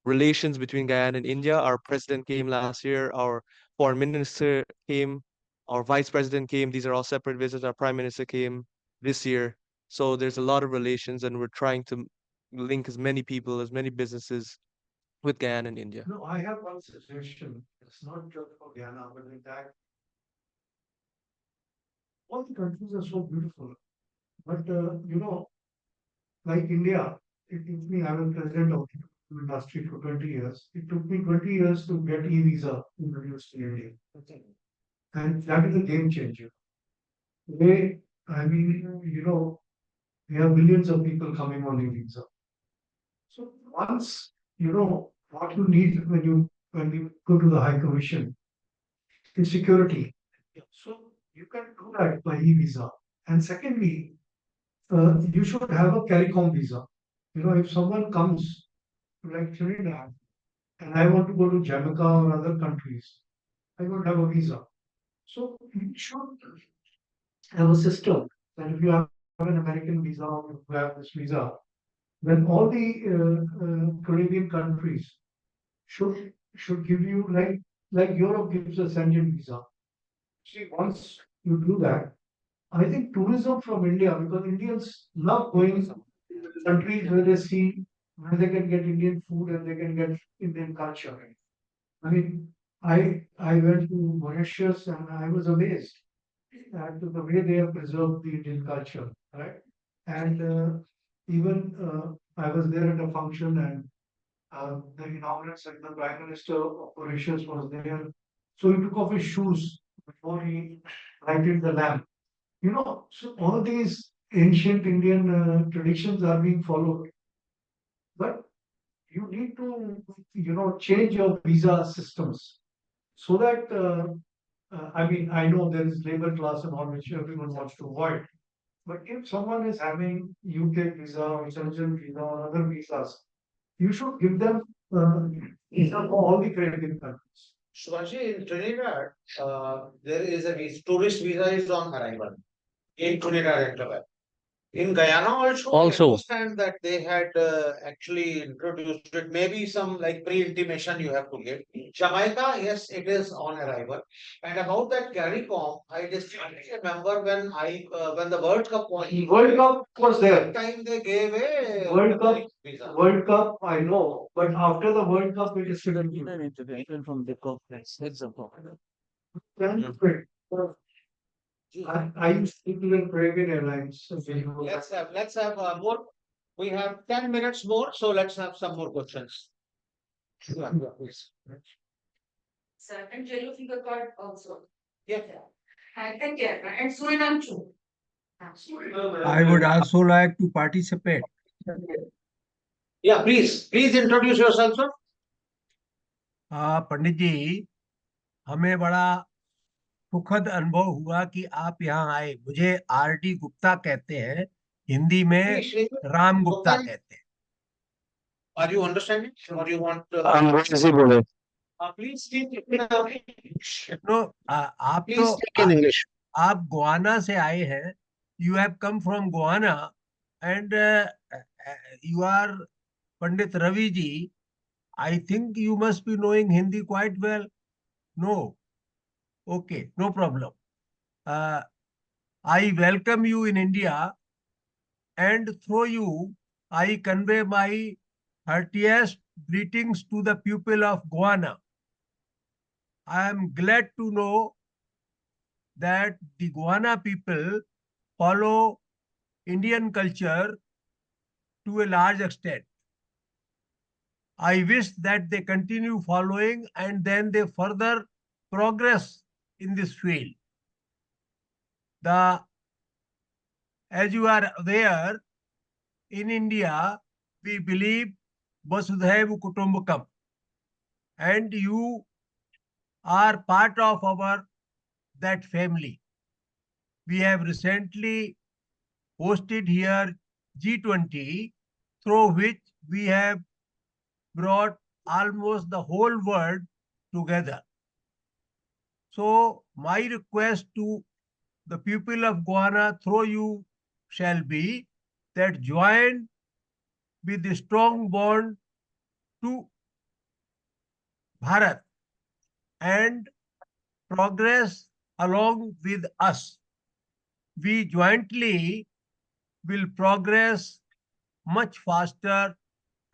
relations between Guyana and India. Our president came last year, our foreign minister came, our vice president came. These are all separate visits. Our prime minister came this year. So there's a lot of relations, and we're trying to link as many people, as many businesses with Guyana and India. No, I have one suggestion. It's not just for Guyana, but in fact, all the countries are so beautiful. But like India, it took me, I was president of the industry for 20 years. It took me 20 years to get e-visa introduced in India. And that is a game changer. Today, I mean, we have millions of people coming on e-visa. So once you know what you need when you go to the High Commission is security. So you can do that by e-visa. And secondly, you should have a CARICOM visa. If someone comes like Trinidad and I want to go to Jamaica or other countries, I don't have a visa. So you should have a system that if you have an American visa or you have this visa, then all the Caribbean countries should give you like Europe gives a Schengen visa. See, once you do that, I think tourism from India, because Indians love going to countries where they can get Indian food and they can get Indian culture. I mean, I went to Mauritius and I was amazed at the way they have preserved the Indian culture, right? And even I was there at a function and the inaugurance and the Prime Minister of Mauritius was there. So he took off his shoes before he lighted the lamp. You know, so all these ancient Indian traditions are being followed. But you need to, change your visa systems so that, I mean, I know there is labor class and all which everyone wants to avoid. But if someone is having UK visa or Belgian visa or other visas, you should give them visa for all the Caribbean countries. Shivaji, in Trinidad, there is a tourist visa is on arrival in Trinidad and Tobago. In Guyana also, I understand that they had actually introduced it. Maybe some like pre-intimation you have to give. Jamaica, yes, it is on arrival. And about that CARICOM, I distinctly remember when the World Cup was. World Cup was there. That time they gave a World Cup, visa. World Cup, I know, but after the World Cup, it is still Intervention from the complex heads of I used to do in Caribbean Airlines. So Let's have more. We have 10 minutes more, so let's have some more questions. Yeah, please. Sir, and yellow fever card also. Yeah. And Guyana and Suriname too. I would also like to participate. Yeah, please introduce yourself, sir. पंडित जी, हमें बड़ा सुखद अनुभव हुआ कि आप यहाँ आए। मुझे आरटी गुप्ता कहते हैं, हिंदी में राम गुप्ता कहते हैं। Are you understanding? Or you want? Please speak in English. No, आप Please तो speak in English. आप गोवाना से आए हैं. You have come from Guyana, and you are Pandit Ravi ji. I think you must be knowing Hindi quite well. No. Okay, no problem. I welcome you in India, and through you, I convey my heartiest greetings to the people of Guyana. I am glad to know that the Guyana people follow Indian culture to a large extent. I wish that they continue following and then they further progress in this field. As you are aware, in India, we believe Vasudhaiva Kutumbakam, and you are part of that family. We have recently hosted here G20, through which we have brought almost the whole world together. So my request to the people of Guyana through you shall be that join with the strong bond to Bharat and progress along with us. We jointly will progress much faster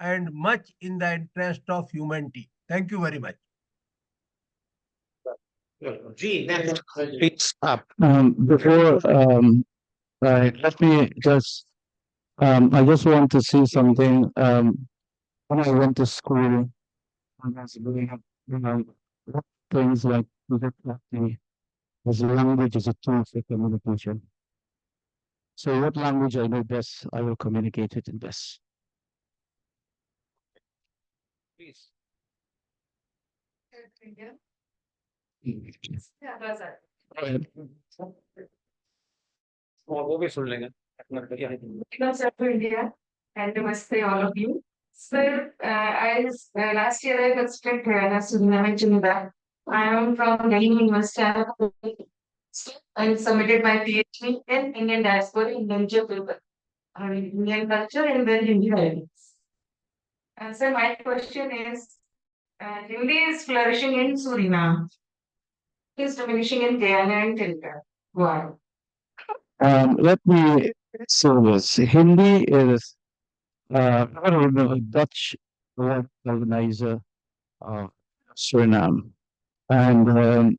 and much in the interest of humanity. Thank you very much. G, next, please. Before let me just I just want to say something. When I went to school, I was doing things like as a language is a tool for communication. So what language I know best, I will communicate it in best. Please. Yeah, that's it. Go ahead. वो भी सुन लेंगे. Welcome, sir, to India, and namaste all of you. Sir, last year I visited Guyana, Suriname, and Trinidad. I am from Delhi University. I submitted my PhD in Indian Diaspora in Indian paper, Indian culture and then Hindi writings. And sir, my question is, Hindi is flourishing in Suriname. It is diminishing in Guyana and Trinidad. Why? Let me say this. Hindi is a Dutch word colonizer of Suriname. And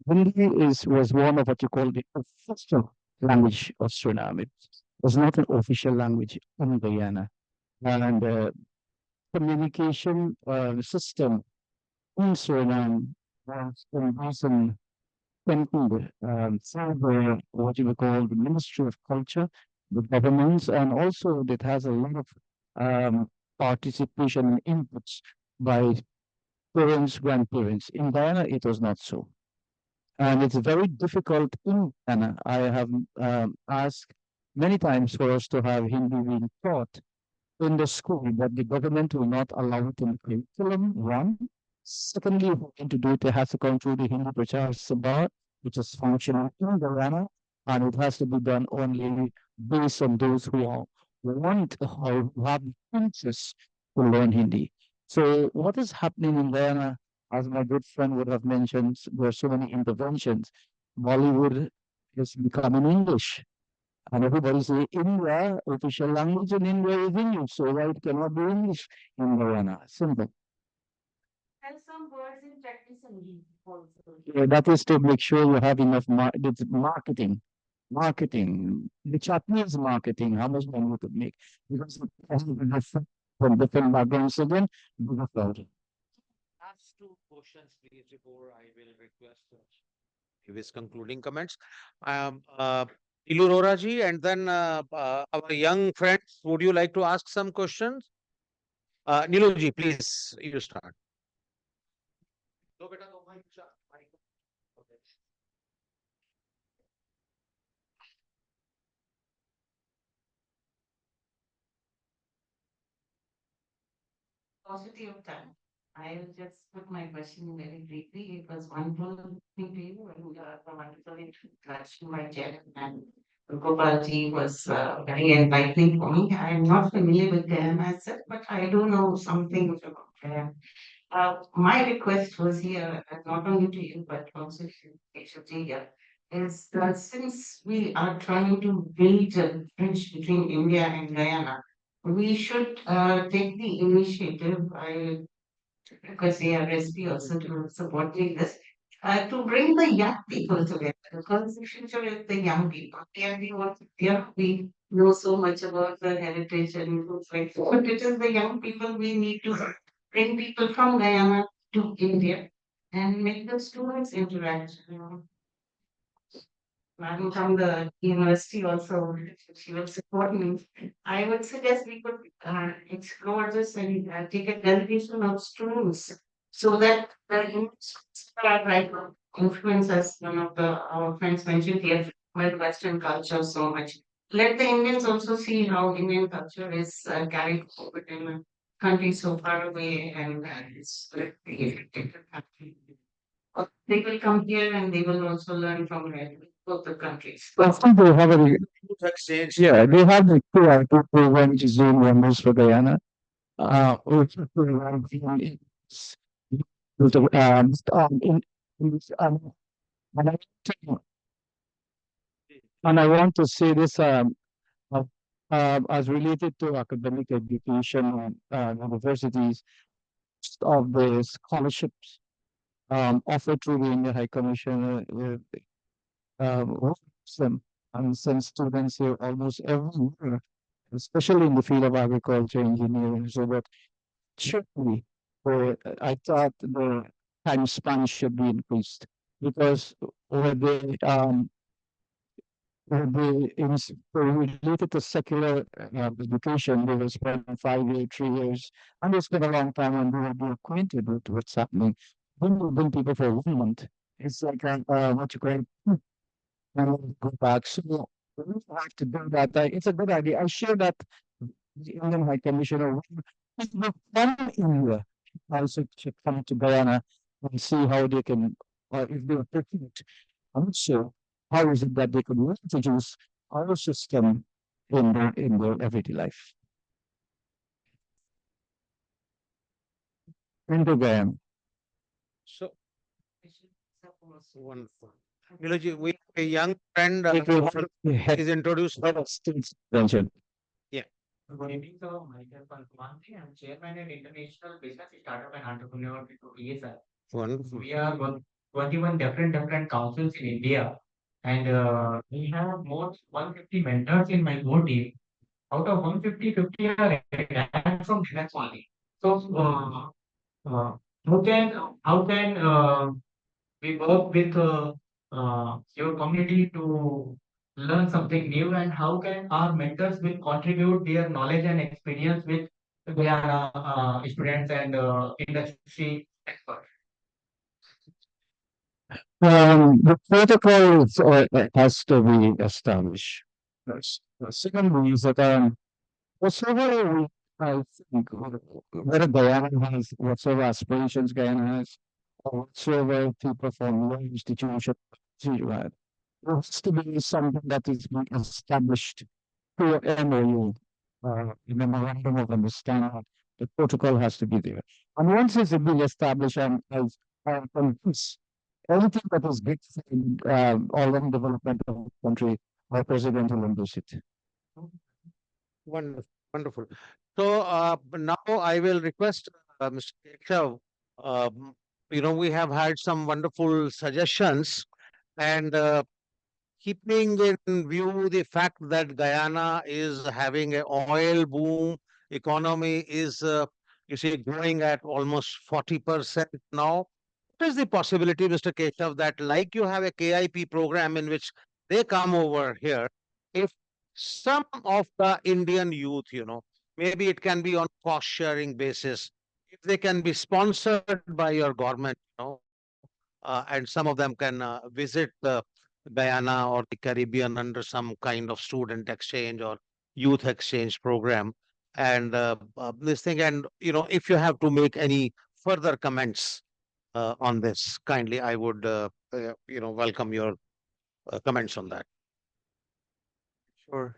Hindi was one of what you call the official language of Suriname. It was not an official language in Guyana. And communication system in Suriname was in recent conclude through the what you would call the Ministry of Culture, the governments, and also it has a lot of participation and inputs by parents, grandparents. In Guyana, it was not so. And it's very difficult in Ghana. I have asked many times for us to have Hindi being taught in the school, but the government will not allow it in the curriculum, one. Secondly, if we're going to do it, it has to come through the Hindi Prachar Sabha, which is functional in Guyana, and it has to be done only based on those who want or who have the interest to learn Hindi. So what is happening in Guyana, as my good friend would have mentioned, there are so many interventions. Bollywood is becoming English. And everybody say India, official language in India is English, so why it cannot be English in Guyana? Simple. And some words in practice and also. Yeah, that is to make sure you have enough marketing. Marketing. The Japanese marketing, how much money you could make. Because from different backgrounds again, bigger crowd. Last two questions, please, before I will request his concluding comments. Ilu Rora ji, and then our young friends, would you like to ask some questions? Nilu ji, please, you start. Paucity of time. I'll just put my question very briefly. It was wonderful listening to you and a wonderful introduction by Jeff and Gopal ji was very enlightening for me. I'm not familiar with them myself, but I do know something about them. My request was here, not only to you, but also to Keshav ji here, is that since we are trying to build a bridge between India and Guyana, we should take the initiative. I request the ARSP also to support me in this, to bring the young people together, because the future is the young people. And we want, yeah, we know so much about the heritage and things like that. But it is the young people we need to bring people from Guyana to India and make the students interact. Madam from the university also, she will support me. I would suggest we could explore this and take a delegation of students so that the students are right now influence as one of the our friends mentioned here, with Western culture so much. Let the Indians also see how Indian culture is carried forward in a country so far away and it's very they will come here and they will also learn from both the countries. I think they have a, Exchange. yeah, they have the QR program, which is doing wonders for Guyana. Which is in this, and I, and I want to say this uh, as related to academic education and universities of the scholarships offered through the Indian High Commission works them and send students here almost every year, especially in the field of agriculture, engineering. So that should be, I thought the time span should be increased because with the related to secular education, they will spend 5 years, 3 years, and they spend a long time and they will be acquainted with what's happening. When you bring people for 1 month, it's like what you call it, and go back. So we have to do that. It's a good idea. I share that the Indian High Commissioner from India also should come to Guyana and see how they can, or if they are taking it. I'm not sure how is it that they could introduce our system in their everyday life. Into Guyana. So wonderful. Niluji, we have a young friend It will have is introduced. states mentioned. Good evening, sir. Myself, Ankumanti. I'm chairman at International Business Startup and Entrepreneur to TSI. Wonderful. We are 21 different councils in India, and we have more than 150 mentors in my core team. Out of 150, 50 are retired from business only. So, how can we work with your community to learn something new, and how can our mentors will contribute their knowledge and experience with Guyana students and industry experts? The protocol has to be established. Secondly, is that whatsoever I think, whether Guyana has whatsoever aspirations Guyana has, or whatsoever people from law institution, right, there has to be something that is being established through MOU, a memorandum of understanding. The protocol has to be there. And once it's been established, I'm convinced anything that is good for all-round development of the country, my president will endorse it. Wonderful, wonderful. So now I will request Mr. Keshav. Um, we have had some wonderful suggestions, and keeping in view the fact that Guyana is having an oil boom, economy is, you see, growing at almost 40% now. What is the possibility, Mr. Keshav, that like you have a KIP program in which they come over here, if some of the Indian youth, maybe it can be on cost sharing basis, if they can be sponsored by your government, and some of them can visit Guyana or the Caribbean under some kind of student exchange or youth exchange program. And this thing, and if you have to make any further comments on this, kindly, I would welcome your comments on that. Sure.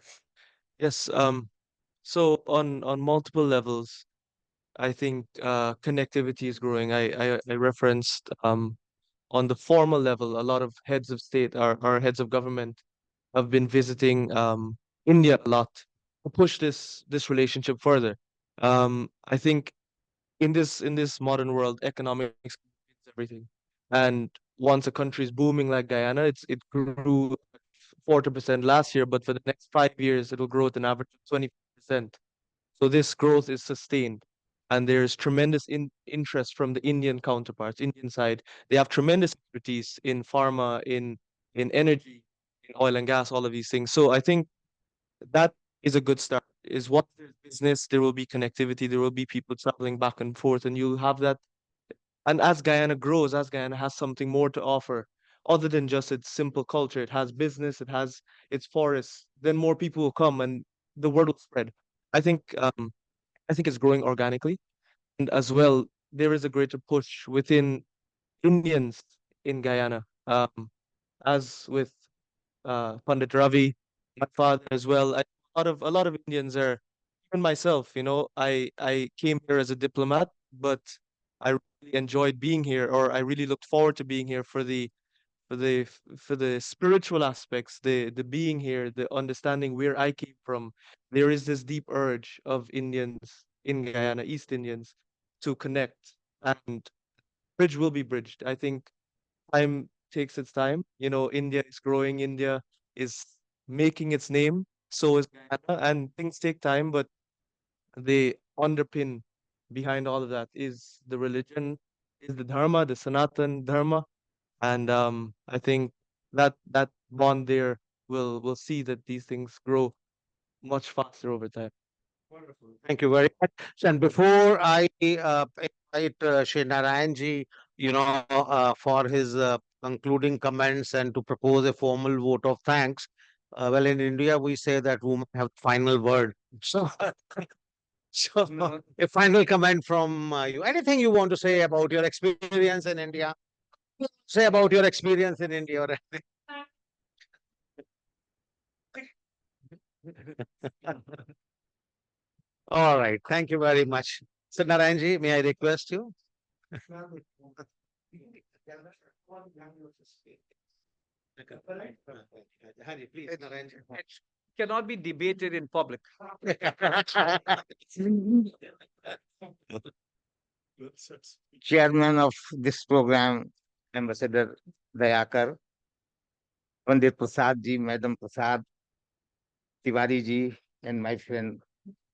Yes. So on multiple levels, I think connectivity is growing. I referenced on the formal level, a lot of heads of state or heads of government have been visiting India a lot to push this relationship further. I think in this modern world, economics is everything. And once a country is booming like Guyana, it grew 40% last year, but for the next 5 years, it'll grow at an average of 20%. So this growth is sustained. And there's tremendous interest from the Indian counterparts, Indian side. They have tremendous expertise in pharma, in energy, in oil and gas, all of these things. So I think that is a good start. Is once there's business, there will be connectivity, there will be people traveling back and forth, and you'll have that. And as Guyana grows, as Guyana has something more to offer, other than just its simple culture, it has business, it has its forests, then more people will come and the word will spread. I think I think it's growing organically. And as well, there is a greater push within Indians in Guyana. As with Pandit Ravi, my father as well. A lot of Indians are, even myself, I came here as a diplomat, but I really enjoyed being here, or I really looked forward to being here for the spiritual aspects, the being here, the understanding where I came from. There is this deep urge of Indians in Guyana, East Indians, to connect, and bridge will be bridged. I think time takes its time. India is growing, India is making its name, so is Guyana, and things take time, but the underpin behind all of that is the religion, is the dharma, the Sanatan dharma, and I think that bond there will see that these things grow much faster over time. Wonderful. Thank you very much. And before I invite Shri Narayan Ji, for his concluding comments and to propose a formal vote of thanks, well, in India, we say that women have final word. So, so a final comment from you. Anything you want to say about your experience in India? Say about your experience in India or anything. All right. Thank you very much. So, Narayanji, may I request you? Hari, please, Narayanji. Cannot be debated in public. Chairman of this program, Ambassador Dayakar, Pandit Prasad Ji, Madam Prasad Tiwari Ji, and my friend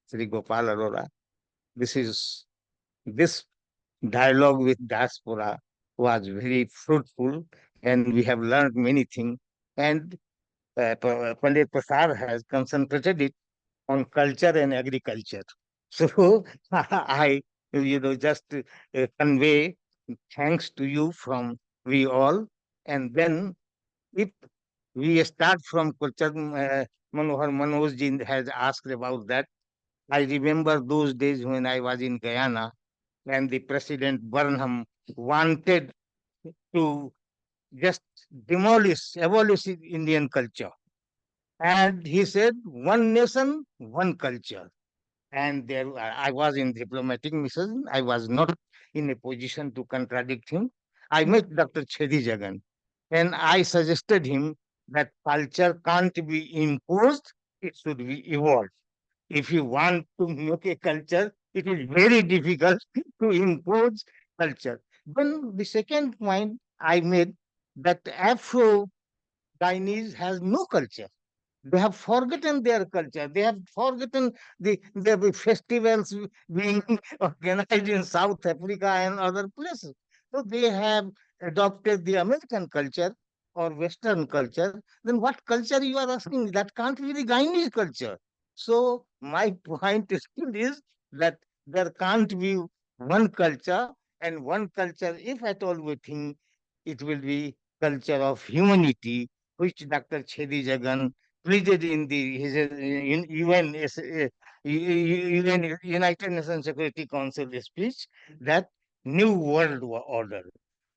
Shri Gopal Arora. This dialogue with Diaspora was very fruitful and we have learned many things. And Pandit Prasad has concentrated it on culture and agriculture. So I, just convey thanks to you from we all. And then if we start from culture, Manohar Manoj ji has asked about that. I remember those days when I was in Guyana and the President Burnham wanted to just abolish Indian culture. And he said, one nation, one culture. And there I was in diplomatic mission. I was not in a position to contradict him. I met Dr. Chedi Jagan and I suggested him that culture can't be imposed, it should be evolved. If you want to make a culture, it is very difficult to impose culture. Then the second point I made that Afro Chinese has no culture. They have forgotten their culture. They have forgotten the festivals being organized in South Africa and other places. So they have adopted the American culture or Western culture. Then what culture you are asking? That can't be the Guyanese culture. So my point still is that there can't be one culture, and one culture, if at all we think, it will be culture of humanity, which Dr. Chedi Jagan pleaded in the UN, United Nations Security Council speech that new world order.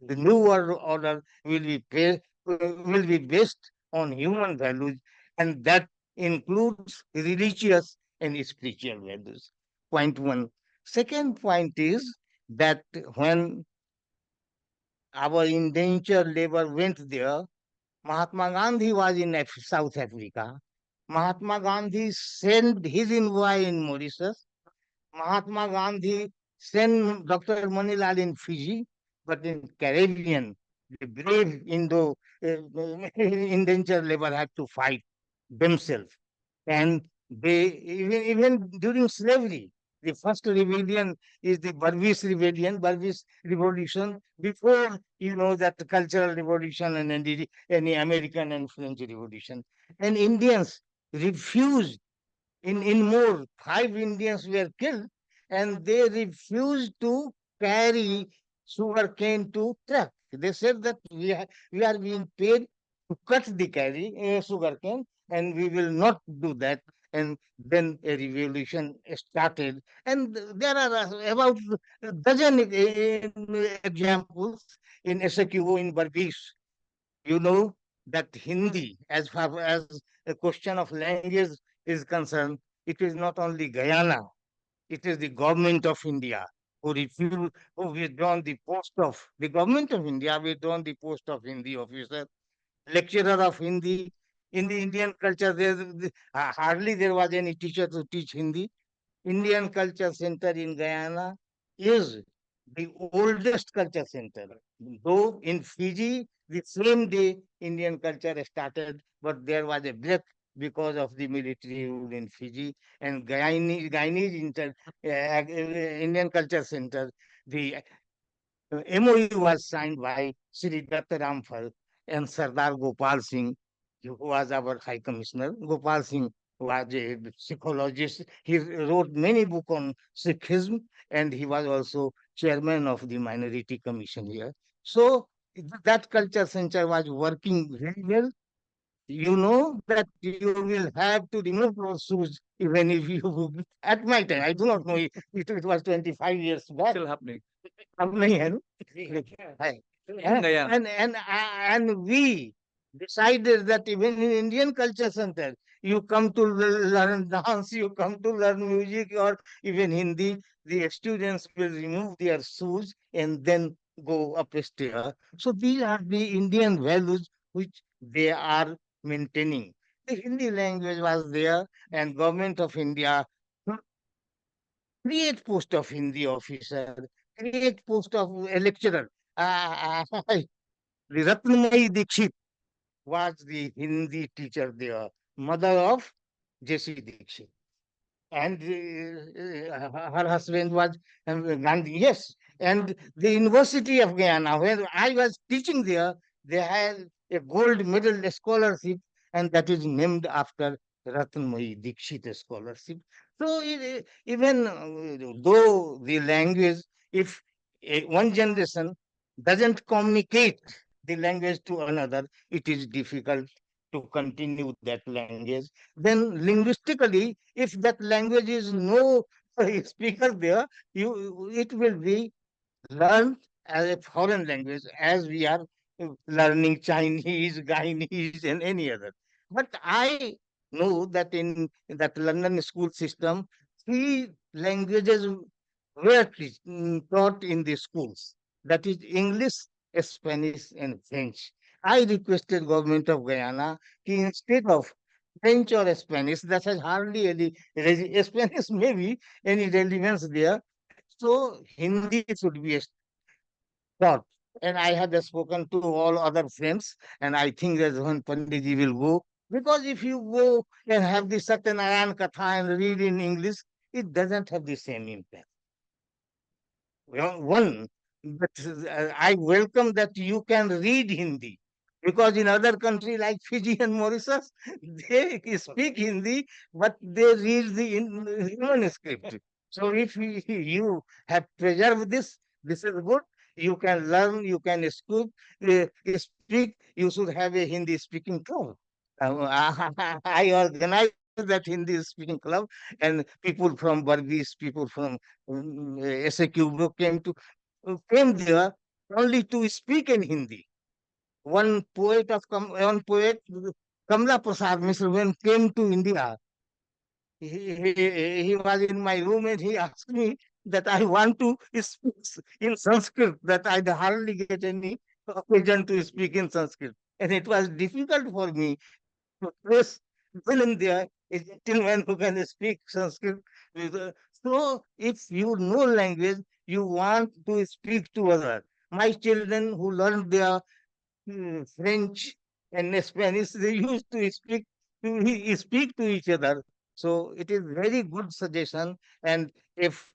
The new world order will be based on human values, and that includes religious and spiritual values. Point one. Second point is that when our indentured labor went there, Mahatma Gandhi was in South Africa. Mahatma Gandhi sent his envoy in Mauritius. Mahatma Gandhi sent Dr. Manilal in Fiji, but in Caribbean, the brave indentured labor had to fight themselves. And they even during slavery, the first rebellion is the Burmese revolution, before that cultural revolution and any American and French revolution. And Indians refused. In more, 5 Indians were killed, and they refused to carry sugar cane to truck. They said that we are being paid to cut the sugar cane, and we will not do that. And then a revolution started, and there are about a dozen examples in SAQO in Barbish. You know that Hindi, as far as a question of language is concerned, it is not only Guyana, it is the government of India who withdrawn the post of the government of India, withdrawn the post of Hindi officer, lecturer of Hindi. In the Indian culture, hardly there was any teacher to teach Hindi. Indian Culture Center in Guyana is the oldest culture center. Though in Fiji, the same day Indian culture started, but there was a break because of the military rule in Fiji. And Guyanese Indian Culture Center, the MOU was signed by Shri Datta Ramphal and Sardar Gopal Singh, who was our High Commissioner. Gopal Singh was a psychologist. He wrote many books on Sikhism, and he was also chairman of the Minority Commission here. So that culture center was working very well. You know that you will have to remove those shoes even if you, at my time, I do not know, it was 25 years back. Still happening. अब नहीं है ना? है. Yeah. And we decided that even in Indian Culture Center, you come to learn dance, you come to learn music, or even Hindi, the students will remove their shoes and then go upstairs. So these are the Indian values which they are maintaining. The Hindi language was there, and government of India create post of Hindi officer, create post of a lecturer. The Ratnamai Dikshit was the Hindi teacher there, mother of J.C. Dikshit. And her husband was Gandhi, yes. And the University of Guyana, when I was teaching there, They had a gold medal scholarship, and that is named after Ratnamoi Dikshit scholarship. So even though the language, if one generation doesn't communicate the language to another, it is difficult to continue that language. Then linguistically, if that language is no speaker there, it will be learned as a foreign language, as we are learning Chinese, Guyanese, and any other. But I know that in that London school system, three languages were taught in the schools. That is English, Spanish, and French. I requested government of Guyana to, instead of French or Spanish, that has hardly any Spanish maybe any relevance there. So Hindi should be taught. And I had spoken to all other friends, and I think that when Panditji will go, because if you go and have the Satyanarayan Katha and read in English, it doesn't have the same impact. Well, one, but I welcome that you can read Hindi, because in other country like Fiji and Mauritius, they speak Hindi, but they read the human script. So if you have preserved this, this is good. You can learn, you can speak. You should have a Hindi speaking club. I organized that Hindi speaking club, and people from Burmese, people from SAQ came there only to speak in Hindi. One poet, Kamla Prasad Misra, when came to India, he was in my room and he asked me that I want to speak in Sanskrit, that I hardly get any occasion to speak in Sanskrit. And it was difficult for me to trace film there, a gentleman who can speak Sanskrit. So if you know language, you want to speak to others. My children who learned their French and Spanish, they used to speak to each other. So it is very good suggestion. And if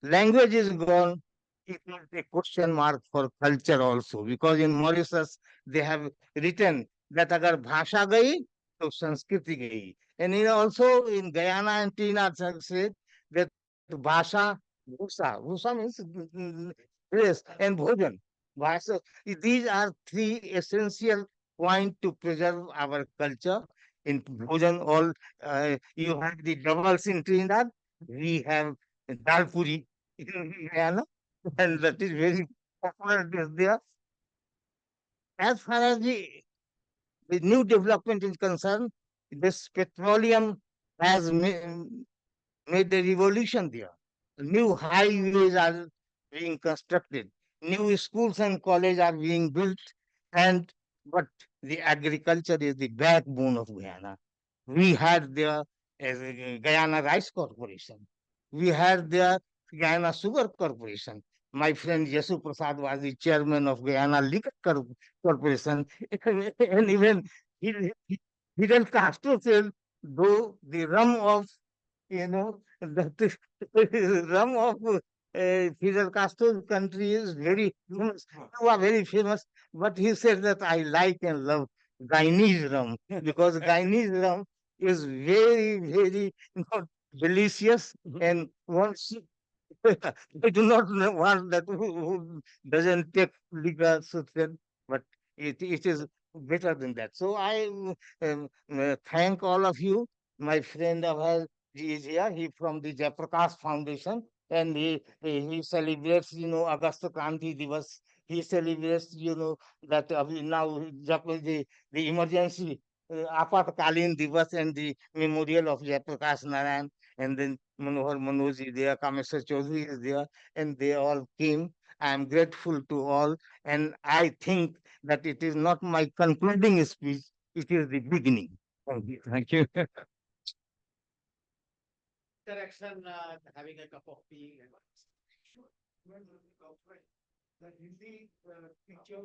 language is gone, it is a question mark for culture also. Because in Mauritius, they have written that agar bhasha gayi, to Sanskriti gayi. And also in Guyana and Tina said that bhasha, bhusa means dress and bhojan. Bhasha, these are three essential points to preserve our culture. In bhojan, all you have the doubles in Trinidad, we have dal puri in Guyana, and that is very popular dish there. As far as the new development is concerned, this petroleum has made a revolution there. New highways are being constructed, new schools and colleges are being built, and but the agriculture is the backbone of Guyana. We had there as a Guyana Rice Corporation. We had there Guyana Sugar Corporation. My friend Yesu Prasad was the chairman of Guyana Liquor Corporation. And even Fidel Castro said, though the rum of, the rum of Fidel Castro's country is very famous, you are very famous, but he said that I like and love Guyanese rum, because Guyanese rum is very, very delicious, and once I do not want that who doesn't take liquor, but it is better than that. So I thank all of you. My friend Abhay ji is here. He from the Jayaprakash Foundation, and he celebrates, August Kranti Divas. He celebrates, that now the emergency Apatkalin Divas and the memorial of Jayaprakash Narayan, and then Manohar Manoj is there, Kameswar Chaudhary is there, and they all came. I am grateful to all, and I think that it is not my concluding speech, it is the beginning. Thank you. Thank you. Interaction, having a cup of tea. The Hindi picture